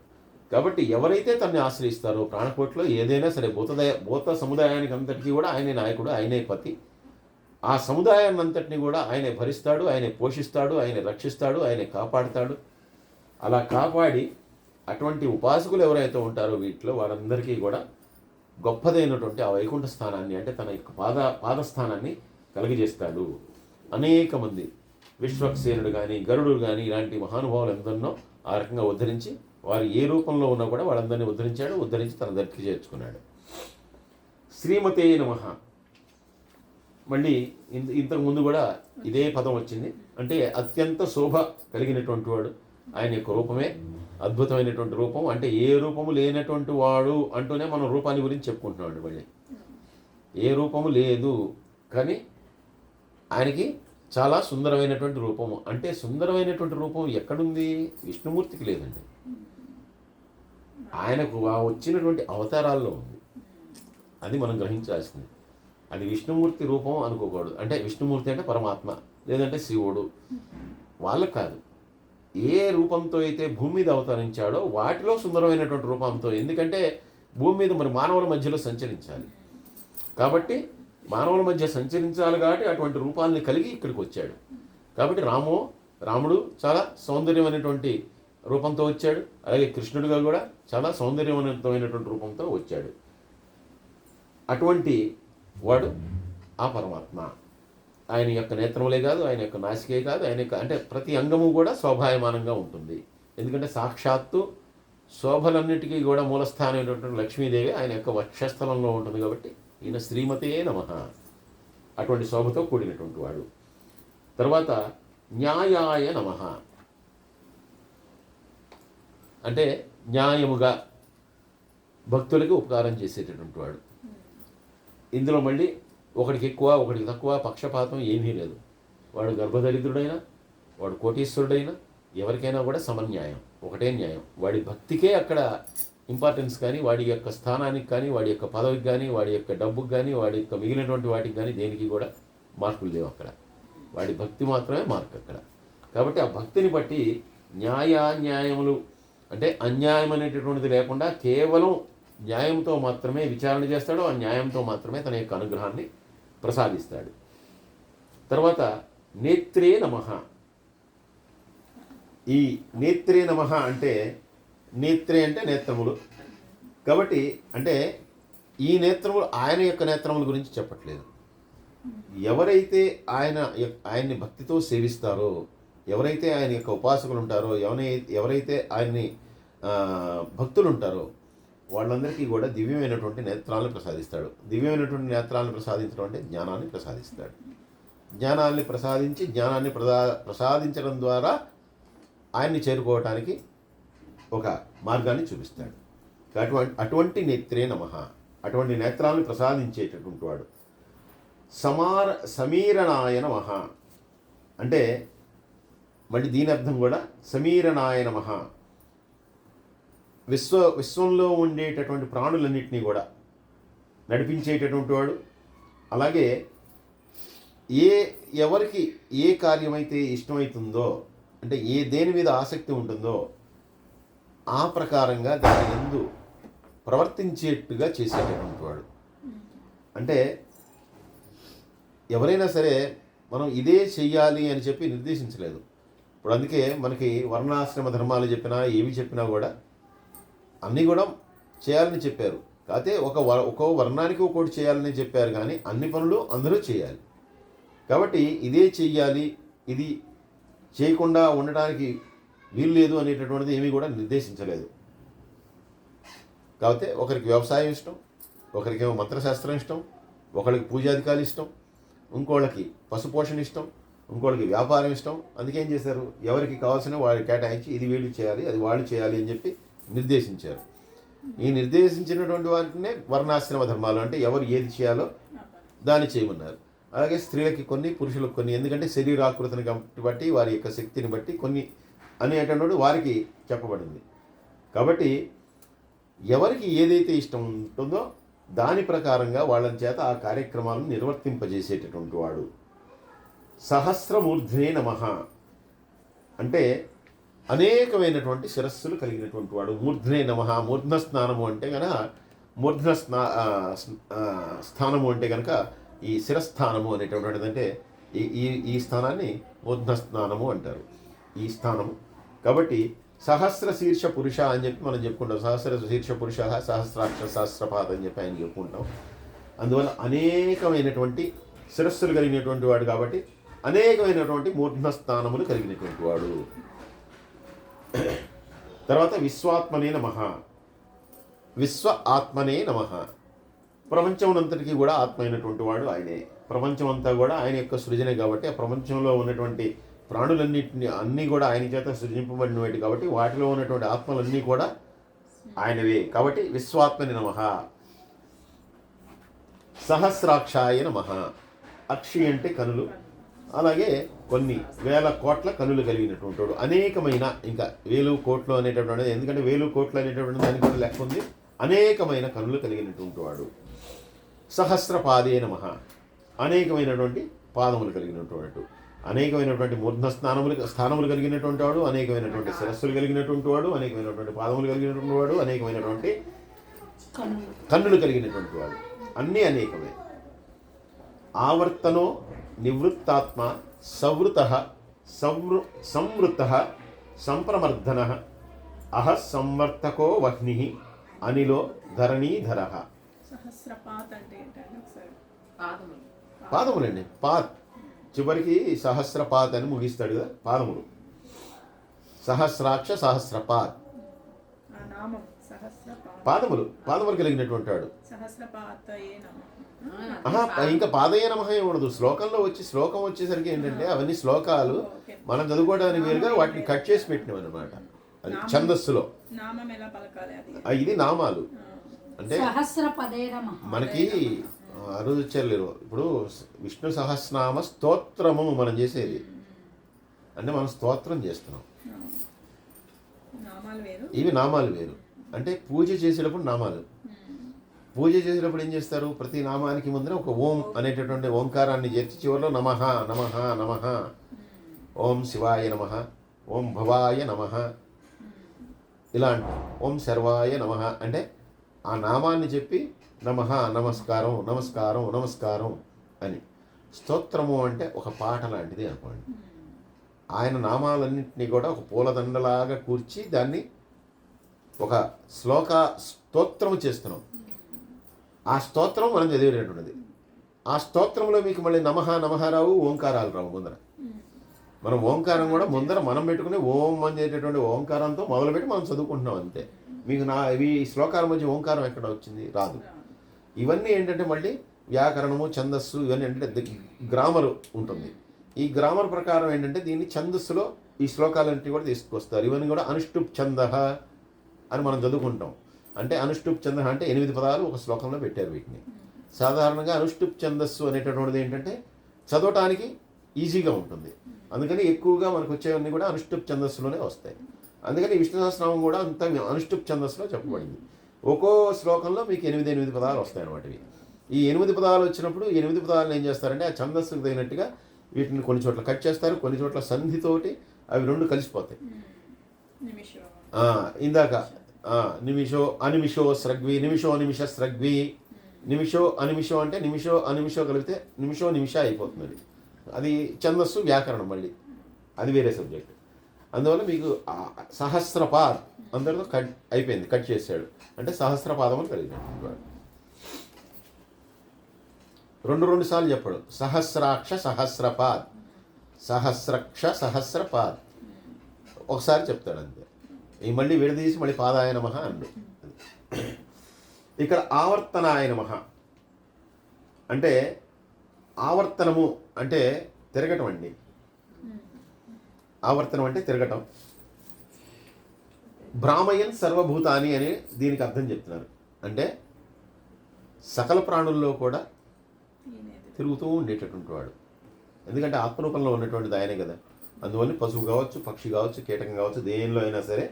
S1: కాబట్టి ఎవరైతే తన్ని ఆశ్రయిస్తారో ప్రాణకోటిలో ఏదైనా సరే, భూత సముదాయానికి అంతటికీ కూడా ఆయనే నాయకుడు, ఆయనే పతి. ఆ సముదాయాన్ని అంతటిని కూడా ఆయనే భరిస్తాడు, ఆయనే పోషిస్తాడు, ఆయనే రక్షిస్తాడు, ఆయనే కాపాడుతాడు. అలా కాపాడి అటువంటి ఉపాసకులు ఎవరైతే ఉంటారో వీటిలో వారందరికీ కూడా గొప్పదైనటువంటి ఆ వైకుంఠ స్థానాన్ని, అంటే తన యొక్క పాదస్థానాన్ని కలిగజేస్తాడు. అనేక మంది విశ్వక్సేనుడు కానీ, గరుడు కానీ, ఇలాంటి మహానుభావులు ఎందరినో ఆ రకంగా ఉద్ధరించి, వారు ఏ రూపంలో ఉన్నా కూడా వాళ్ళందరినీ ఉద్ధరించాడు, ఉద్ధరించి తన దగ్గరికి చేర్చుకున్నాడు. శ్రీమతే నమః, మళ్ళీ ఇంతకు ముందు కూడా ఇదే పదం వచ్చింది. అంటే అత్యంత శోభ కలిగినటువంటి వాడు, ఆయన యొక్క రూపమే అద్భుతమైనటువంటి రూపం. అంటే ఏ రూపము లేనటువంటి వాడు అంటూనే మనం రూపాన్ని గురించి చెప్పుకుంటున్నాడు. మళ్ళీ ఏ రూపము లేదు, కానీ ఆయనకి చాలా సుందరమైనటువంటి రూపము. అంటే సుందరమైనటువంటి రూపం ఎక్కడుంది? విష్ణుమూర్తికి లేదండి, ఆయనకు వచ్చినటువంటి అవతారాల్లో ఉంది. అది మనం గ్రహించాల్సింది. అది విష్ణుమూర్తి రూపం అనుకోకూడదు. అంటే విష్ణుమూర్తి అంటే పరమాత్మ, లేదంటే శివుడు, వాళ్ళకు కాదు. ఏ రూపంతో అయితే భూమి మీద అవతరించాడో వాటిలో సుందరమైనటువంటి రూపంతో. ఎందుకంటే భూమి మీద మరి మానవుల మధ్యలో సంచరించాలి, కాబట్టి మానవుల మధ్య సంచరించాలి కాబట్టి అటువంటి రూపాలని కలిగి ఇక్కడికి వచ్చాడు. కాబట్టి రాముడు చాలా సౌందర్యమైనటువంటి రూపంతో వచ్చాడు. అలాగే కృష్ణుడిగా కూడా చాలా సౌందర్యవంతమైనటువంటి రూపంతో వచ్చాడు. అటువంటి వాడు ఆ పరమాత్మ. ఆయన యొక్క నేత్రములే కాదు, ఆయన యొక్క నాసికే కాదు, ఆయన యొక్క అంటే ప్రతి అంగము కూడా శోభాయమానంగా ఉంటుంది. ఎందుకంటే సాక్షాత్తు శోభలన్నిటికీ కూడా మూలస్థానమైనటువంటి లక్ష్మీదేవి ఆయన యొక్క వక్షస్థలంలో ఉంటుంది. కాబట్టి ఈయన శ్రీమతే నమః, అటువంటి శోభతో కూడినటువంటి వాడు. తర్వాత న్యాయాయ నమః, అంటే న్యాయముగా భక్తులకి ఉపకారం చేసేటటువంటి వాడు. ఇందులో మళ్ళీ ఒకడికి ఎక్కువ ఒకడికి తక్కువ పక్షపాతం ఏమీ లేదు. వాడు గర్భదరిద్రుడైనా, వాడు కోటీశ్వరుడైనా, ఎవరికైనా కూడా సమన్యాయం, ఒకటే న్యాయం. వాడి భక్తికే అక్కడ ఇంపార్టెన్స్ కానీ, వాడి యొక్క స్థానానికి కానీ, వాడి యొక్క పదవికి కానీ, వాడి యొక్క డబ్బుకి కానీ, వాడి యొక్క మిగిలినటువంటి వాటికి కానీ దేనికి కూడా మార్కులు లేవు అక్కడ. వాడి భక్తి మాత్రమే మార్క్ అక్కడ. కాబట్టి ఆ భక్తిని బట్టి న్యాయములు, అంటే అన్యాయం అనేటటువంటిది లేకుండా కేవలం న్యాయంతో మాత్రమే విచారణ చేస్తాడు. ఆ న్యాయంతో మాత్రమే తన యొక్క అనుగ్రహాన్ని ప్రసాదిస్తాడు. తర్వాత నేత్రే నమః. ఈ నేత్రే నమః అంటే నేత్రే అంటే నేత్రములు. కాబట్టి అంటే ఈ నేత్రములు ఆయన యొక్క నేత్రముల గురించి చెప్పట్లేదు. ఎవరైతే ఆయన్ని భక్తితో సేవిస్తారో, ఎవరైతే ఆయన యొక్క ఉపాసకులు ఉంటారో, ఎవరైతే ఆయన్ని భక్తులు ఉంటారో వాళ్ళందరికీ కూడా దివ్యమైనటువంటి నేత్రాలను ప్రసాదిస్తాడు. దివ్యమైనటువంటి నేత్రాలను ప్రసాదించడం అంటే జ్ఞానాన్ని ప్రసాదిస్తాడు. జ్ఞానాన్ని ప్రసాదించి జ్ఞానాన్ని ప్రసాదించడం ద్వారా ఆయన్ని చేరుకోవటానికి ఒక మార్గాన్ని చూపిస్తాడు. అటువంటి నేత్రే నమః, అటువంటి నేత్రాలను ప్రసాదించేటటువంటి వాడు. సమీరణాయ నమః అంటే మళ్ళీ దీని అర్థం కూడా సమీరణాయ నమః, విశ్వంలో ఉండేటటువంటి ప్రాణులన్నింటినీ కూడా నడిపించేటటువంటి వాడు. అలాగే ఎవరికి ఏ కార్యమైతే ఇష్టమవుతుందో, అంటే దేని మీద ఆసక్తి ఉంటుందో ఆ ప్రకారంగా దాని యందు ప్రవర్తించేట్టుగా చేసేటటువంటి వాడు. అంటే ఎవరైనా సరే మనం ఇదే చెయ్యాలి అని చెప్పి నిర్దేశించలేదు. ఇప్పుడు అందుకే మనకి వర్ణాశ్రమ ధర్మాలు చెప్పినా ఏవి చెప్పినా కూడా అన్నీ కూడా చేయాలని చెప్పారు. కాకపోతే ఒక్కో వర్ణానికి ఒక్కోటి చేయాలని చెప్పారు, కానీ అన్ని పనులు అందరూ చేయాలి. కాబట్టి ఇదే చెయ్యాలి, ఇది చేయకుండా ఉండడానికి వీలు లేదు అనేటటువంటిది ఏమీ కూడా నిర్దేశించలేదు. కాకపోతే ఒకరికి వ్యవసాయం ఇష్టం, ఒకరికేమో మంత్రశాస్త్రం ఇష్టం, ఒకరికి పూజాధికారులు ఇష్టం, ఇంకోళ్ళకి పశుపోషణ ఇష్టం, ఇంకోళ్ళకి వ్యాపారం ఇష్టం. అందుకే ఏం చేశారు, ఎవరికి కావాల్సిన వారికి కేటాయించి ఇది వీళ్ళు చేయాలి, అది వాళ్ళు చేయాలి అని చెప్పి నిర్దేశించారు. ఈ నిర్దేశించినటువంటి వాటినే వర్ణాశ్రమ ధర్మాలు, అంటే ఎవరు ఏది చేయాలో దాన్ని చేయమన్నారు. అలాగే స్త్రీలకి కొన్ని, పురుషులకు కొన్ని, ఎందుకంటే శరీరాకృతిని బట్టి వారి యొక్క శక్తిని బట్టి కొన్ని అనేటటువంటి వారికి చెప్పబడింది. కాబట్టి ఎవరికి ఏదైతే ఇష్టం ఉంటుందో దాని ప్రకారంగా వాళ్ళని చేత ఆ కార్యక్రమాలను నిర్వర్తింపజేసేటటువంటి వాడు. సహస్రమూర్ధ్నే నమః అంటే అనేకమైనటువంటి శిరస్సులు కలిగినటువంటి వాడు. మూర్ధ్నే నమః, మూర్ధ్న స్నానము అంటే కనుక మూర్ధ్న స్థానము అంటే కనుక ఈ శిరస్థానము అనేటటువంటిది, అంటే ఈ స్థానాన్ని మూర్ధ్న స్నానము అంటారు, ఈ స్థానము. కాబట్టి సహస్ర శీర్ష పురుష అని చెప్పి మనం చెప్పుకుంటాం. సహస్ర శీర్ష పురుష, సహస్రాక్ష, సహస్రపాద అని చెప్పి ఆయన చెప్పుకుంటాం. అందువల్ల అనేకమైనటువంటి శిరస్సులు కలిగినటువంటి వాడు, కాబట్టి అనేకమైనటువంటి మూర్ధ్న స్థానములు కలిగినటువంటి వాడు. తర్వాత విశ్వాత్మనే నమః, విశ్వ ఆత్మనే నమః. ప్రపంచమునంతటికీ కూడా ఆత్మ అయినటువంటి వాడు ఆయనే. ప్రపంచం అంతా కూడా ఆయన యొక్క సృజనే కాబట్టి ఆ ప్రపంచంలో ఉన్నటువంటి ప్రాణులన్నింటినీ అన్నీ కూడా ఆయన చేత సృజింపబడినవి కాబట్టి వాటిలో ఉన్నటువంటి ఆత్మలన్నీ కూడా ఆయనవే. కాబట్టి విశ్వాత్మని నమః. సహస్రాక్షాయ నమః. అక్షి అంటే కనులు, అలాగే కొన్ని వేల కోట్ల కనులు కలిగినటువంటి వాడు. అనేకమైన, ఇంకా వేలు కోట్లు అనేటటువంటిది, ఎందుకంటే వేలు కోట్లు అనేటటువంటి దానికి కూడా లెక్క ఉంది. అనేకమైన కనులు కలిగినటువంటి వాడు. సహస్రపాదే నమః. అనేకమైనటువంటి పాదములు కలిగినటువంటి, అనేకమైనటువంటి మూర్ధ స్థానములు కలిగినటువంటి వాడు, అనేకమైనటువంటి శిరస్సులు కలిగినటువంటి వాడు, అనేకమైనటువంటి పాదములు కలిగినటువంటి వాడు, అనేకమైనటువంటి కన్నులు కలిగినటువంటి వాడు. అన్నీ అనేకమే. ఆవర్తనో నివృత్తాత్మ సవృత సంవృత సంప్రమర్ధన అహ సంవర్తకో వహ్ని అనిలో ధరణీధర. పాదములండి. పాద్ చివరికి సహస్రపాద్ అని ముగిస్తాడు కదా, పాదములు. సహస్రాక్ష సహస్రపాద్, పాదములు కలిగినటువంటి వాడు. ఇంకా పాదయ నమః ఉండదు. శ్లోకంలో శ్లోకం వచ్చేసరికి ఏంటంటే అవన్నీ శ్లోకాలు మనం చదువుకోవడానికి వేరుగా వాటిని కట్ చేసి పెట్టినాం అనమాట. అది ఛందస్సులో. ఇది నామాలు అంటే మనకి ఆ రోజు వచ్చారు. ఇప్పుడు విష్ణు సహస్రనామ స్తోత్రము మనం చేసేది, అంటే మనం స్తోత్రం చేస్తున్నాం. ఇవి నామాలు వేరు. అంటే పూజ చేసేటప్పుడు నామాలు, పూజ చేసేటప్పుడు ఏం చేస్తారు, ప్రతి నామానికి ముందర ఒక ఓం అనేటటువంటి ఓంకారాన్ని చేర్చి చివరిలో నమః నమః నమః, ఓం శివాయ నమః, ఓం భవాయ నమః, ఇలా అంటారు. ఓం సర్వాయ నమః అంటే ఆ నామాన్ని చెప్పి నమః నమస్కారం నమస్కారం నమస్కారం అని. స్తోత్రము అంటే ఒక పాట లాంటిది అనుకోండి. ఆయన నామాలన్నింటినీ కూడా ఒక పూలదండలాగా కూర్చి దాన్ని ఒక స్తోత్రము చేస్తున్నాం. ఆ స్తోత్రం మనం చదివేటటువంటిది. ఆ స్తోత్రంలో మీకు మళ్ళీ నమః నమః రావు, ఓంకారాలు రావు ముందర. మనం ఓంకారం కూడా ముందర మనం పెట్టుకుని ఓం అనేటటువంటి ఓంకారంతో మొదలుపెట్టి మనం చదువుకుంటున్నాం అంతే. మీకు ఇవి శ్లోకాల మధ్య ఓంకారం ఎక్కడ వచ్చింది, రాదు. ఇవన్నీ ఏంటంటే మళ్ళీ వ్యాకరణము, ఛందస్సు, ఇవన్నీ ఏంటంటే గ్రామర్ ఉంటుంది. ఈ గ్రామర్ ప్రకారం ఏంటంటే దీన్ని ఛందస్సులో ఈ శ్లోకాలన్నింటినీ కూడా తీసుకొస్తారు. ఇవన్నీ కూడా అనుష్టుప్ ఛందః అని మనం చదువుకుంటాం. అంటే అనుష్టుప్ ఛందః అంటే 8 పదాలు ఒక శ్లోకంలో పెట్టారు వీటిని. సాధారణంగా అనుష్టుప్ ఛందస్సు అనేటటువంటిది ఏంటంటే చదవటానికి ఈజీగా ఉంటుంది. అందుకని ఎక్కువగా మనకు వచ్చేవన్నీ కూడా అనుష్టుప్ ఛందస్సులోనే వస్తాయి. అందుకని విష్ణు సహస్రనామం కూడా అంత అనుష్టుప్ ఛందస్సులో చెప్పబడింది. ఒక్కో శ్లోకంలో మీకు 8 పదాలు వస్తాయి అన్నమాట. ఈ 8 పదాలు వచ్చినప్పుడు 8 పదాలను ఏం చేస్తారంటే ఆ ఛందస్సుకు తగినట్టుగా వీటిని కొన్ని చోట్ల కట్ చేస్తారు, కొన్ని చోట్ల సంధితోటి అవి రెండు కలిసిపోతాయి. ఇందాక నిమిషో అనిమిషో స్రగ్వి, నిమిషో అనిమిష స్రగ్వి, నిమిషో అనిమిషో అంటే నిమిషో అనిమిషో కలిపితే నిమిషో నిమిష అయిపోతుంది. అది ఛందస్సు, వ్యాకరణం మళ్ళీ అది వేరే సబ్జెక్ట్. అందువల్ల మీకు సహస్రపాద్ అందరితో అయిపోయింది, కట్ చేశాడు అంటే సహస్రపాదం అని కలిగినటువంటి వాడు. రెండు సార్లు చెప్పాడు, సహస్రాక్ష సహస్రపాద్, సహస్రక్ష సహస్రపాద్ ఒకసారి చెప్తాడు అంతే. ఈ మళ్ళీ విడదీసి మళ్ళీ పాదాయ నమః అండు. ఇక్కడ ఆవర్తనాయ నమః అంటే ఆవర్తనము అంటే తిరగటం అండి. ఆవర్తనం అంటే తిరగటం. భ్రామయన్ సర్వభూతాని అని దీనికి అర్థం చెప్తున్నారు. అంటే సకల ప్రాణుల్లో కూడా తిరుగుతూ ఉండేటటువంటి వాడు. ఎందుకంటే ఆత్మరూపంలో ఉన్నటువంటిది ఆయనే కదా. అందువల్ల పశువు కావచ్చు, పక్షి కావచ్చు, కీటకం కావచ్చు, దేనిలో అయినా సరే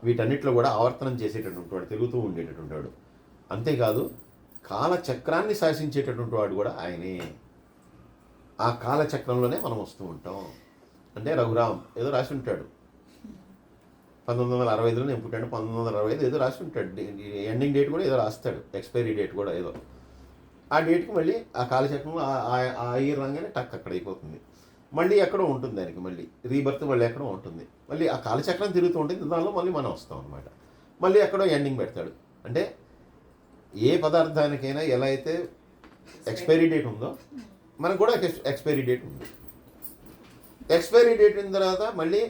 S1: వీటన్నిటిలో కూడా ఆవర్తనం చేసేటటువంటి వాడు, తిరుగుతూ ఉండేటటువంటి వాడు. అంతేకాదు కాలచక్రాన్ని శాసించేటటువంటి వాడు కూడా ఆయనే. ఆ కాలచక్రంలోనే మనం వస్తూ ఉంటాం. అంటే రఘురామ్ ఏదో రాసి ఉంటాడు, 1965లో నేను పుట్టాడు, 1965 ఏదో రాసి ఉంటాడు. ఎండింగ్ డేట్ కూడా ఏదో రాస్తాడు, ఎక్స్పైరీ డేట్ కూడా ఏదో. ఆ డేట్కి మళ్ళీ ఆ కాలచక్రంలో ఆ ఇయర్ రాగానే టక్ అక్కడ అయిపోతుంది. మళ్ళీ ఎక్కడో ఉంటుంది దానికి, మళ్ళీ రీబర్త్ మళ్ళీ ఎక్కడో ఉంటుంది. మళ్ళీ ఆ కాలచక్రం తిరుగుతూ ఉంటుంది, దానిలో మళ్ళీ మనం వస్తాం అనమాట. మళ్ళీ ఎక్కడో ఎండింగ్ పెడతాడు. అంటే ఏ పదార్థానికైనా ఎలా అయితే ఎక్స్పైరీ డేట్ ఉందో మనకు కూడా ఎక్స్పైరీ డేట్ ఉంది. ఎక్స్పైరీ డేట్ అయిన తర్వాత మళ్ళీ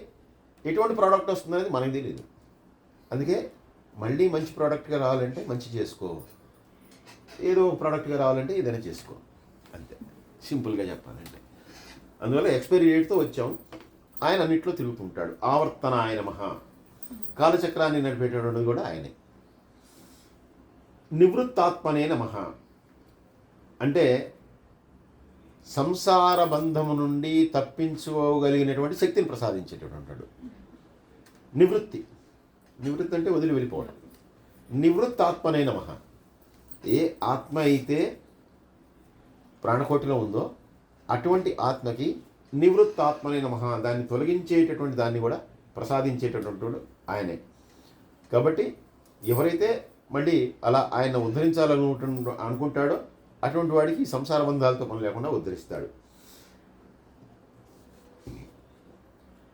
S1: ఎటువంటి ప్రోడక్ట్ వస్తుందనేది మనకు తెలియదు. అందుకే మళ్ళీ మంచి ప్రోడక్ట్గా రావాలంటే మంచి చేసుకో, ఏదో ఒక ప్రోడక్ట్గా రావాలంటే ఏదైనా చేసుకో, అంతే సింపుల్గా చెప్పాలంటే. అందువల్ల ఎక్స్పైరీ డేట్తో వచ్చాం. ఆయన అన్నింటిలో తిరుగుతుంటాడు. ఆవర్తన ఆయన మహా, కాలచక్రాన్ని నడిపేటటువంటి కూడా ఆయనే. నివృత్తాత్మనే నమః అంటే సంసార బంధము నుండి తప్పించుకోగలిగినటువంటి శక్తిని ప్రసాదించేటటువంటి నివృత్తి. నివృత్తి అంటే వదిలి వెళ్ళిపోవడం. నివృత్తాత్మనే నమః. ఏ ఆత్మ అయితే ప్రాణకోటిలో ఉందో అటువంటి ఆత్మకి నివృత్తాత్మనే నమః, దాన్ని తొలగించేటటువంటి దాన్ని కూడా ప్రసాదించేటటువంటి ఆయనే. కాబట్టి ఎవరైతే మళ్ళీ అలా ఆయన అనుకుంటాడో అటువంటి వాడికి సంసార బంధాలతో పని లేకుండా ఉద్ధరిస్తాడు.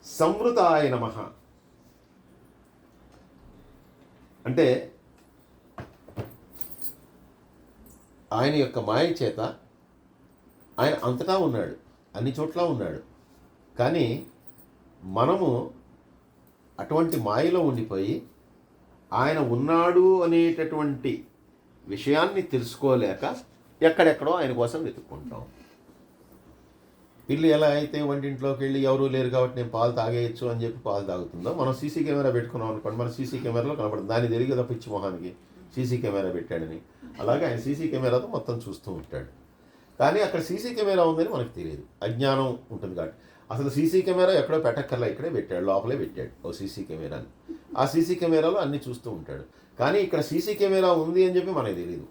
S1: సంవృతాయ నమః అంటే ఆయన యొక్క మాయ చేత ఆయన అంతటా ఉన్నాడు, అన్ని చోట్ల ఉన్నాడు. కానీ మనము అటువంటి మాయలో ఉండిపోయి ఆయన ఉన్నాడు అనేటటువంటి విషయాన్ని తెలుసుకోలేక ఎక్కడెక్కడో ఆయన కోసం వెతుక్కుంటాం. ఇల్లు ఎలా అయితే వంటింట్లోకి వెళ్ళి ఎవరూ లేరు కాబట్టి నేను పాలు తాగేయచ్చు అని చెప్పి పాలు తాగుతుందో, మనం సీసీ కెమెరా పెట్టుకున్నాం అనుకోండి, మన సీసీ కెమెరాలో కనపడుతుంది. దాన్ని తెలియదు కదా పిచ్చి మొహానికి సీసీ కెమెరా పెట్టాడని. అలాగే ఆయన సీసీ కెమెరాతో మొత్తం చూస్తూ ఉంటాడు. కానీ అక్కడ సీసీ కెమెరా ఉందని మనకు తెలియదు, అజ్ఞానం ఉంటుంది కాబట్టి. అసలు సీసీ కెమెరా ఎక్కడో పెట్టక్కర్లా, ఇక్కడే పెట్టాడు, లోపలే పెట్టాడు ఓ సీసీ కెమెరాని. ఆ సీసీ కెమెరాలో అన్నీ చూస్తూ ఉంటాడు. కానీ ఇక్కడ సీసీ కెమెరా ఉంది అని చెప్పి మనకు తెలియదు.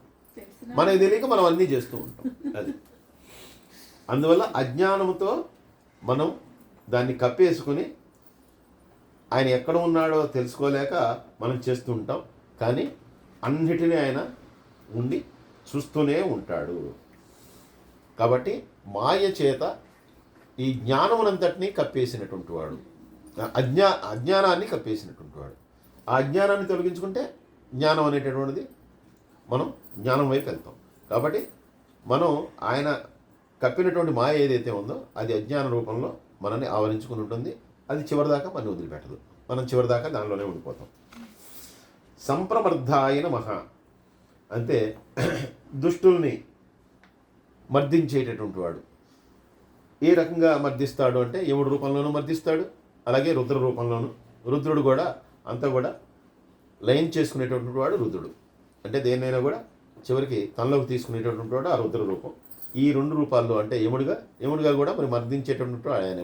S1: మనకు తెలియక మనం అన్నీ చేస్తూ ఉంటాం. అది అందువల్ల అజ్ఞానంతో మనం దాన్ని కప్పేసుకుని ఆయన ఎక్కడ ఉన్నాడో తెలుసుకోలేక మనం చేస్తూ ఉంటాం. కానీ అన్నిటినీ ఆయన ఉండి చూస్తూనే ఉంటాడు. కాబట్టి మాయ చేత ఈ జ్ఞానమునంతటినీ కప్పేసినటువంటి వాడు, అజ్ఞానాన్ని కప్పేసినటువంటి వాడు. ఆ అజ్ఞానాన్ని తొలగించుకుంటే జ్ఞానం అనేటటువంటిది మనం జ్ఞానం వైపు వెళ్తాం. కాబట్టి మనం ఆయన కప్పినటువంటి మాయ ఏదైతే ఉందో అది అజ్ఞాన రూపంలో మనల్ని ఆవరించుకుని ఉంటుంది. అది చివరిదాకా మనం వదిలిపెట్టదు, మనం చివరిదాకా దానిలోనే ఉండిపోతాం. సంప్రమర్ధాయ నమః అంటే దుష్టుల్ని మర్దించేటటువంటి వాడు. ఏ రకంగా మర్దిస్తాడు అంటే యముడి రూపంలోనూ మర్దిస్తాడు, అలాగే రుద్ర రూపంలోనూ. రుద్రుడు కూడా అంతా కూడా లయం చేసుకునేటటువంటి వాడు రుద్రుడు. అంటే దేన్నైనా కూడా చివరికి తనలోకి తీసుకునేటటువంటి వాడు ఆ రుద్ర రూపం. ఈ రెండు రూపాల్లో అంటే యముడిగా కూడా మరి మర్దించేటటువంటి ఆయన.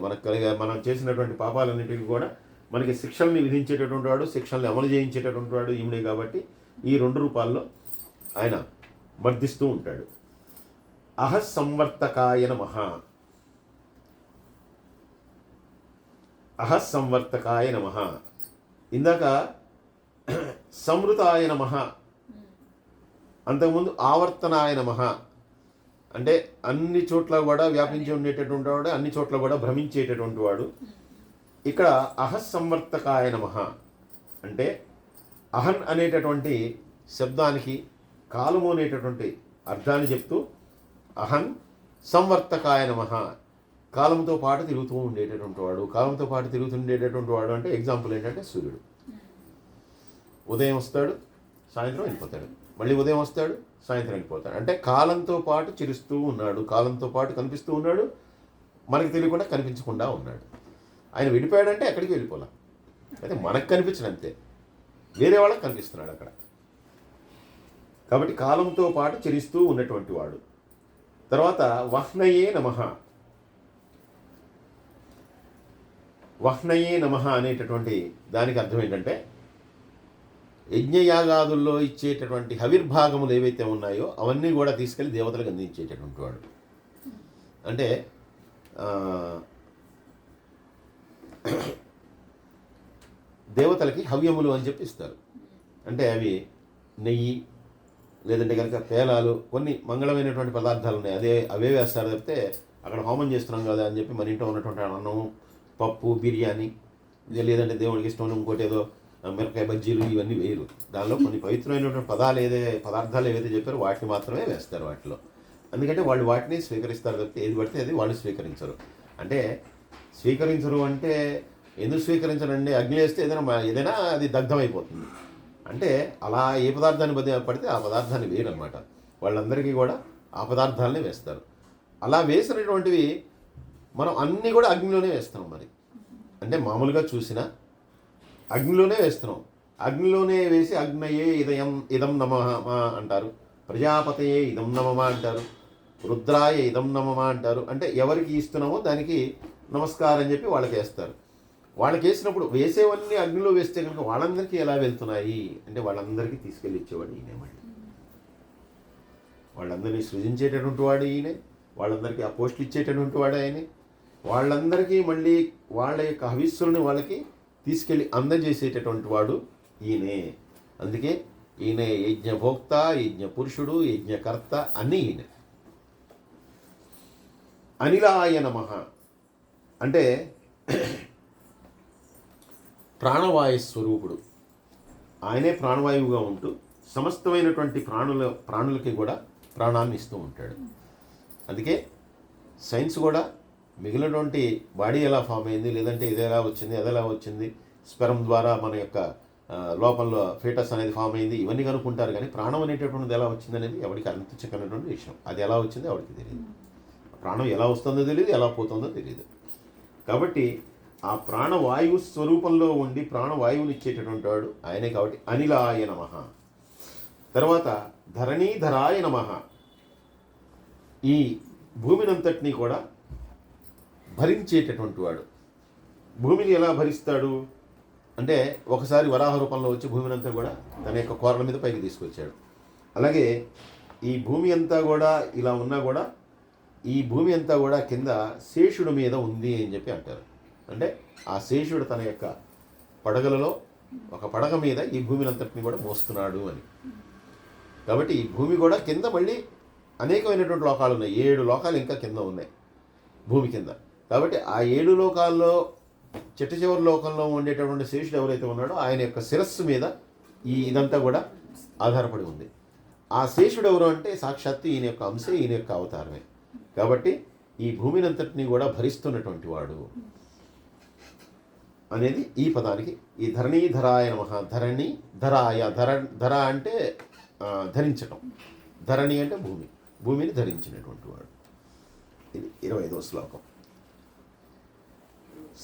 S1: మనం చేసినటువంటి పాపాలన్నిటికీ కూడా మనకి శిక్షల్ని విధించేటటువంటి వాడు, శిక్షల్ని అమలు చేయించేటటువంటి వాడు యముడే. కాబట్టి ఈ రెండు రూపాల్లో ఆయన మర్దిస్తూ ఉంటాడు. అహస్సంవర్తకాయ నమః. అహస్సంవర్తకాయ నమః. ఇందాక సంవృతాయ నమః, అంతకుముందు ఆవర్తనాయ నమః అంటే అన్ని చోట్ల కూడా వ్యాపించి ఉండేటటువంటి వాడు, అన్ని చోట్ల కూడా భ్రమించేటటువంటి వాడు. ఇక్కడ అహస్సంవర్తకాయ నమః అంటే అహన్ అనేటటువంటి శబ్దానికి కాలము అనేటటువంటి అర్థాన్ని చెప్తూ అహన్ సంవర్తకాయ నమః, కాలంతో పాటు తిరుగుతూ ఉండేటటువంటి వాడు. కాలంతో పాటు తిరుగుతుండేటటువంటి వాడు అంటే ఎగ్జాంపుల్ ఏంటంటే సూర్యుడు. ఉదయం వస్తాడు, సాయంత్రం వెళ్ళిపోతాడు, మళ్ళీ ఉదయం వస్తాడు, సాయంత్రం వెళ్ళిపోతాడు. అంటే కాలంతో పాటు చిరుస్తూ ఉన్నాడు, కాలంతో పాటు కనిపిస్తూ ఉన్నాడు, మనకు తెలియకుండా కనిపించకుండా ఉన్నాడు. ఆయన వెళ్ళిపోయాడంటే ఎక్కడికి వెళ్ళిపోలే, అయితే మనకు కనిపించడం అంతే, వేరే వాళ్ళకి కనిపిస్తున్నాడు అక్కడ. కాబట్టి కాలంతో పాటు చిరిస్తూ ఉన్నటువంటి వాడు. తర్వాత వహ్నయే నమః. వహ్నయే నమః అనేటటువంటి దానికి అర్థం ఏంటంటే యజ్ఞయాగాదుల్లో ఇచ్చేటటువంటి హవిర్భాగములు ఏవైతే ఉన్నాయో అవన్నీ కూడా తీసుకెళ్ళి దేవతలకు అందించేటటువంటి వాడు. అంటే దేవతలకి హవ్యములు అని చెప్పి ఇస్తారు. అంటే అవి నెయ్యి, లేదంటే కనుక పేలాలు, కొన్ని మంగళమైనటువంటి పదార్థాలు ఉన్నాయి, అవే వేస్తారు తప్పితే అక్కడ హోమం చేస్తున్నాం కదా అని చెప్పి మన ఇంట్లో ఉన్నటువంటి అన్నం, పప్పు, బిర్యానీ, లేదంటే దేవుడికి ఇష్టం ఇంకోటి ఏదో మిరపకాయ బజ్జీలు ఇవన్నీ వేయరు. దానిలో కొన్ని పవిత్రమైనటువంటి పదార్థాలు ఏవైతే చెప్పారో వాటిని మాత్రమే వేస్తారు వాటిలో. ఎందుకంటే వాళ్ళు వాటిని స్వీకరిస్తారు తప్పితే ఏది పడితే అది వాళ్ళు స్వీకరించరు. అంటే స్వీకరించరు అంటే ఎందుకు స్వీకరించరండి? అగ్ని వేస్తే ఏదైనా అది దగ్ధమైపోతుంది. అంటే అలా ఏ పదార్థాన్ని పడితే ఆ పదార్థాన్ని వేయరనమాట. వాళ్ళందరికీ కూడా ఆ పదార్థాలనే వేస్తారు. అలా వేసినటువంటివి మనం అన్నీ కూడా అగ్నిలోనే వేస్తున్నాం. మరి అంటే మామూలుగా చూసినా అగ్నిలోనే వేస్తున్నాం. అగ్నిలోనే వేసి అగ్నయే ఇదం నమః అంటారు, ప్రజాపతయే ఇదం నమః అంటారు, రుద్రాయ ఇదం నమః అంటారు. అంటే ఎవరికి ఇస్తున్నామో దానికి నమస్కారం అని చెప్పి వాళ్ళకి వేస్తారు. వాళ్ళకి వేసినప్పుడు వేసేవన్నీ అగ్నిలో వేస్తే కనుక వాళ్ళందరికీ ఎలా వెళ్తున్నాయి అంటే వాళ్ళందరికీ తీసుకెళ్ళి ఇచ్చేవాడు ఈయనే. మళ్ళీ వాళ్ళందరినీ సృజించేటటువంటి వాడు ఈయనే, వాళ్ళందరికీ ఆ పోస్టులు ఇచ్చేటటువంటి వాడు ఆయనే, వాళ్ళందరికీ మళ్ళీ వాళ్ళ యొక్క హవిస్సులను వాళ్ళకి తీసుకెళ్ళి అందజేసేటటువంటి వాడు ఈయనే. అందుకే ఈయన యజ్ఞభోక్త, యజ్ఞ పురుషుడు, యజ్ఞకర్త అన్నీ ఈయన. అనిలాయ నమః అంటే ప్రాణవాయు స్వరూపుడు. ఆయనే ప్రాణవాయువుగా ఉంటూ సమస్తమైనటువంటి ప్రాణులకి కూడా ప్రాణాన్ని ఇస్తూ ఉంటాడు. అందుకే సైన్స్ కూడా మిగిలినటువంటి బాడీ ఎలా ఫామ్ అయింది, లేదంటే ఇది ఎలా వచ్చింది, అది ఎలా వచ్చింది, స్పెరం ద్వారా మన యొక్క లోపంలో ఫీటస్ అనేది ఫామ్ అయింది, ఇవన్నీ కనుక్కుంటారు. కానీ ప్రాణం అనేటటువంటిది ఎలా వచ్చింది అనేది ఎవరికి అంత చిక్కనటువంటి విషయం. అది ఎలా వచ్చింది ఎవరికి తెలియదు. ప్రాణం ఎలా వస్తుందో తెలియదు, ఎలా పోతుందో తెలియదు. కాబట్టి ఆ ప్రాణవాయువు స్వరూపంలో ఉండి ప్రాణవాయువుని ఇచ్చేటటువంటి వాడు ఆయనే. కాబట్టి అనిలాయ నమః. తర్వాత ధరణీధరాయ నమః. ఈ భూమినంతటినీ కూడా భరించేటటువంటి వాడు. భూమిని ఎలా భరిస్తాడు అంటే ఒకసారి వరాహ రూపంలో వచ్చి భూమినంతా కూడా తన యొక్క కోరల మీద పైకి తీసుకొచ్చాడు. అలాగే ఈ భూమి అంతా కూడా ఇలా ఉన్నా కూడా ఈ భూమి అంతా కూడా కింద శేషుడి మీద ఉంది అని చెప్పి అంటారు. అంటే ఆ శేషుడు తన యొక్క పడగలలో ఒక పడగ మీద ఈ భూమినంతటిని కూడా మోస్తున్నాడు అని. కాబట్టి ఈ భూమి కూడా కింద మళ్ళీ అనేకమైనటువంటి లోకాలు ఉన్నాయి. 7 లోకాలు ఇంకా కింద ఉన్నాయి భూమి కింద. కాబట్టి ఆ 7 లోకాల్లో చిట్ట చివరి లోకంలో ఉండేటటువంటి శేషుడు ఎవరైతే ఉన్నాడో ఆయన యొక్క శిరస్సు మీద ఇదంతా కూడా ఆధారపడి ఉంది. ఆ శేషుడు ఎవరు అంటే సాక్షాత్తు ఈయన యొక్క అంశే, ఈయన యొక్క అవతారమే. కాబట్టి ఈ భూమినంతటిని కూడా భరిస్తున్నటువంటి వాడు అనేది ఈ పదానికి. ఈ ధరణీధరాయ నమః. ధరణి ధరాయ, ధర అంటే ధరించటం, ధరణి అంటే భూమి, భూమిని ధరించినటువంటి వాడు. ఇది 25వ శ్లోకం.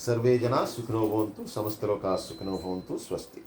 S1: సర్వే జనా సుఖినో భవంతు, సమస్త లోకా సుఖినో భవంతు. స్వస్తి.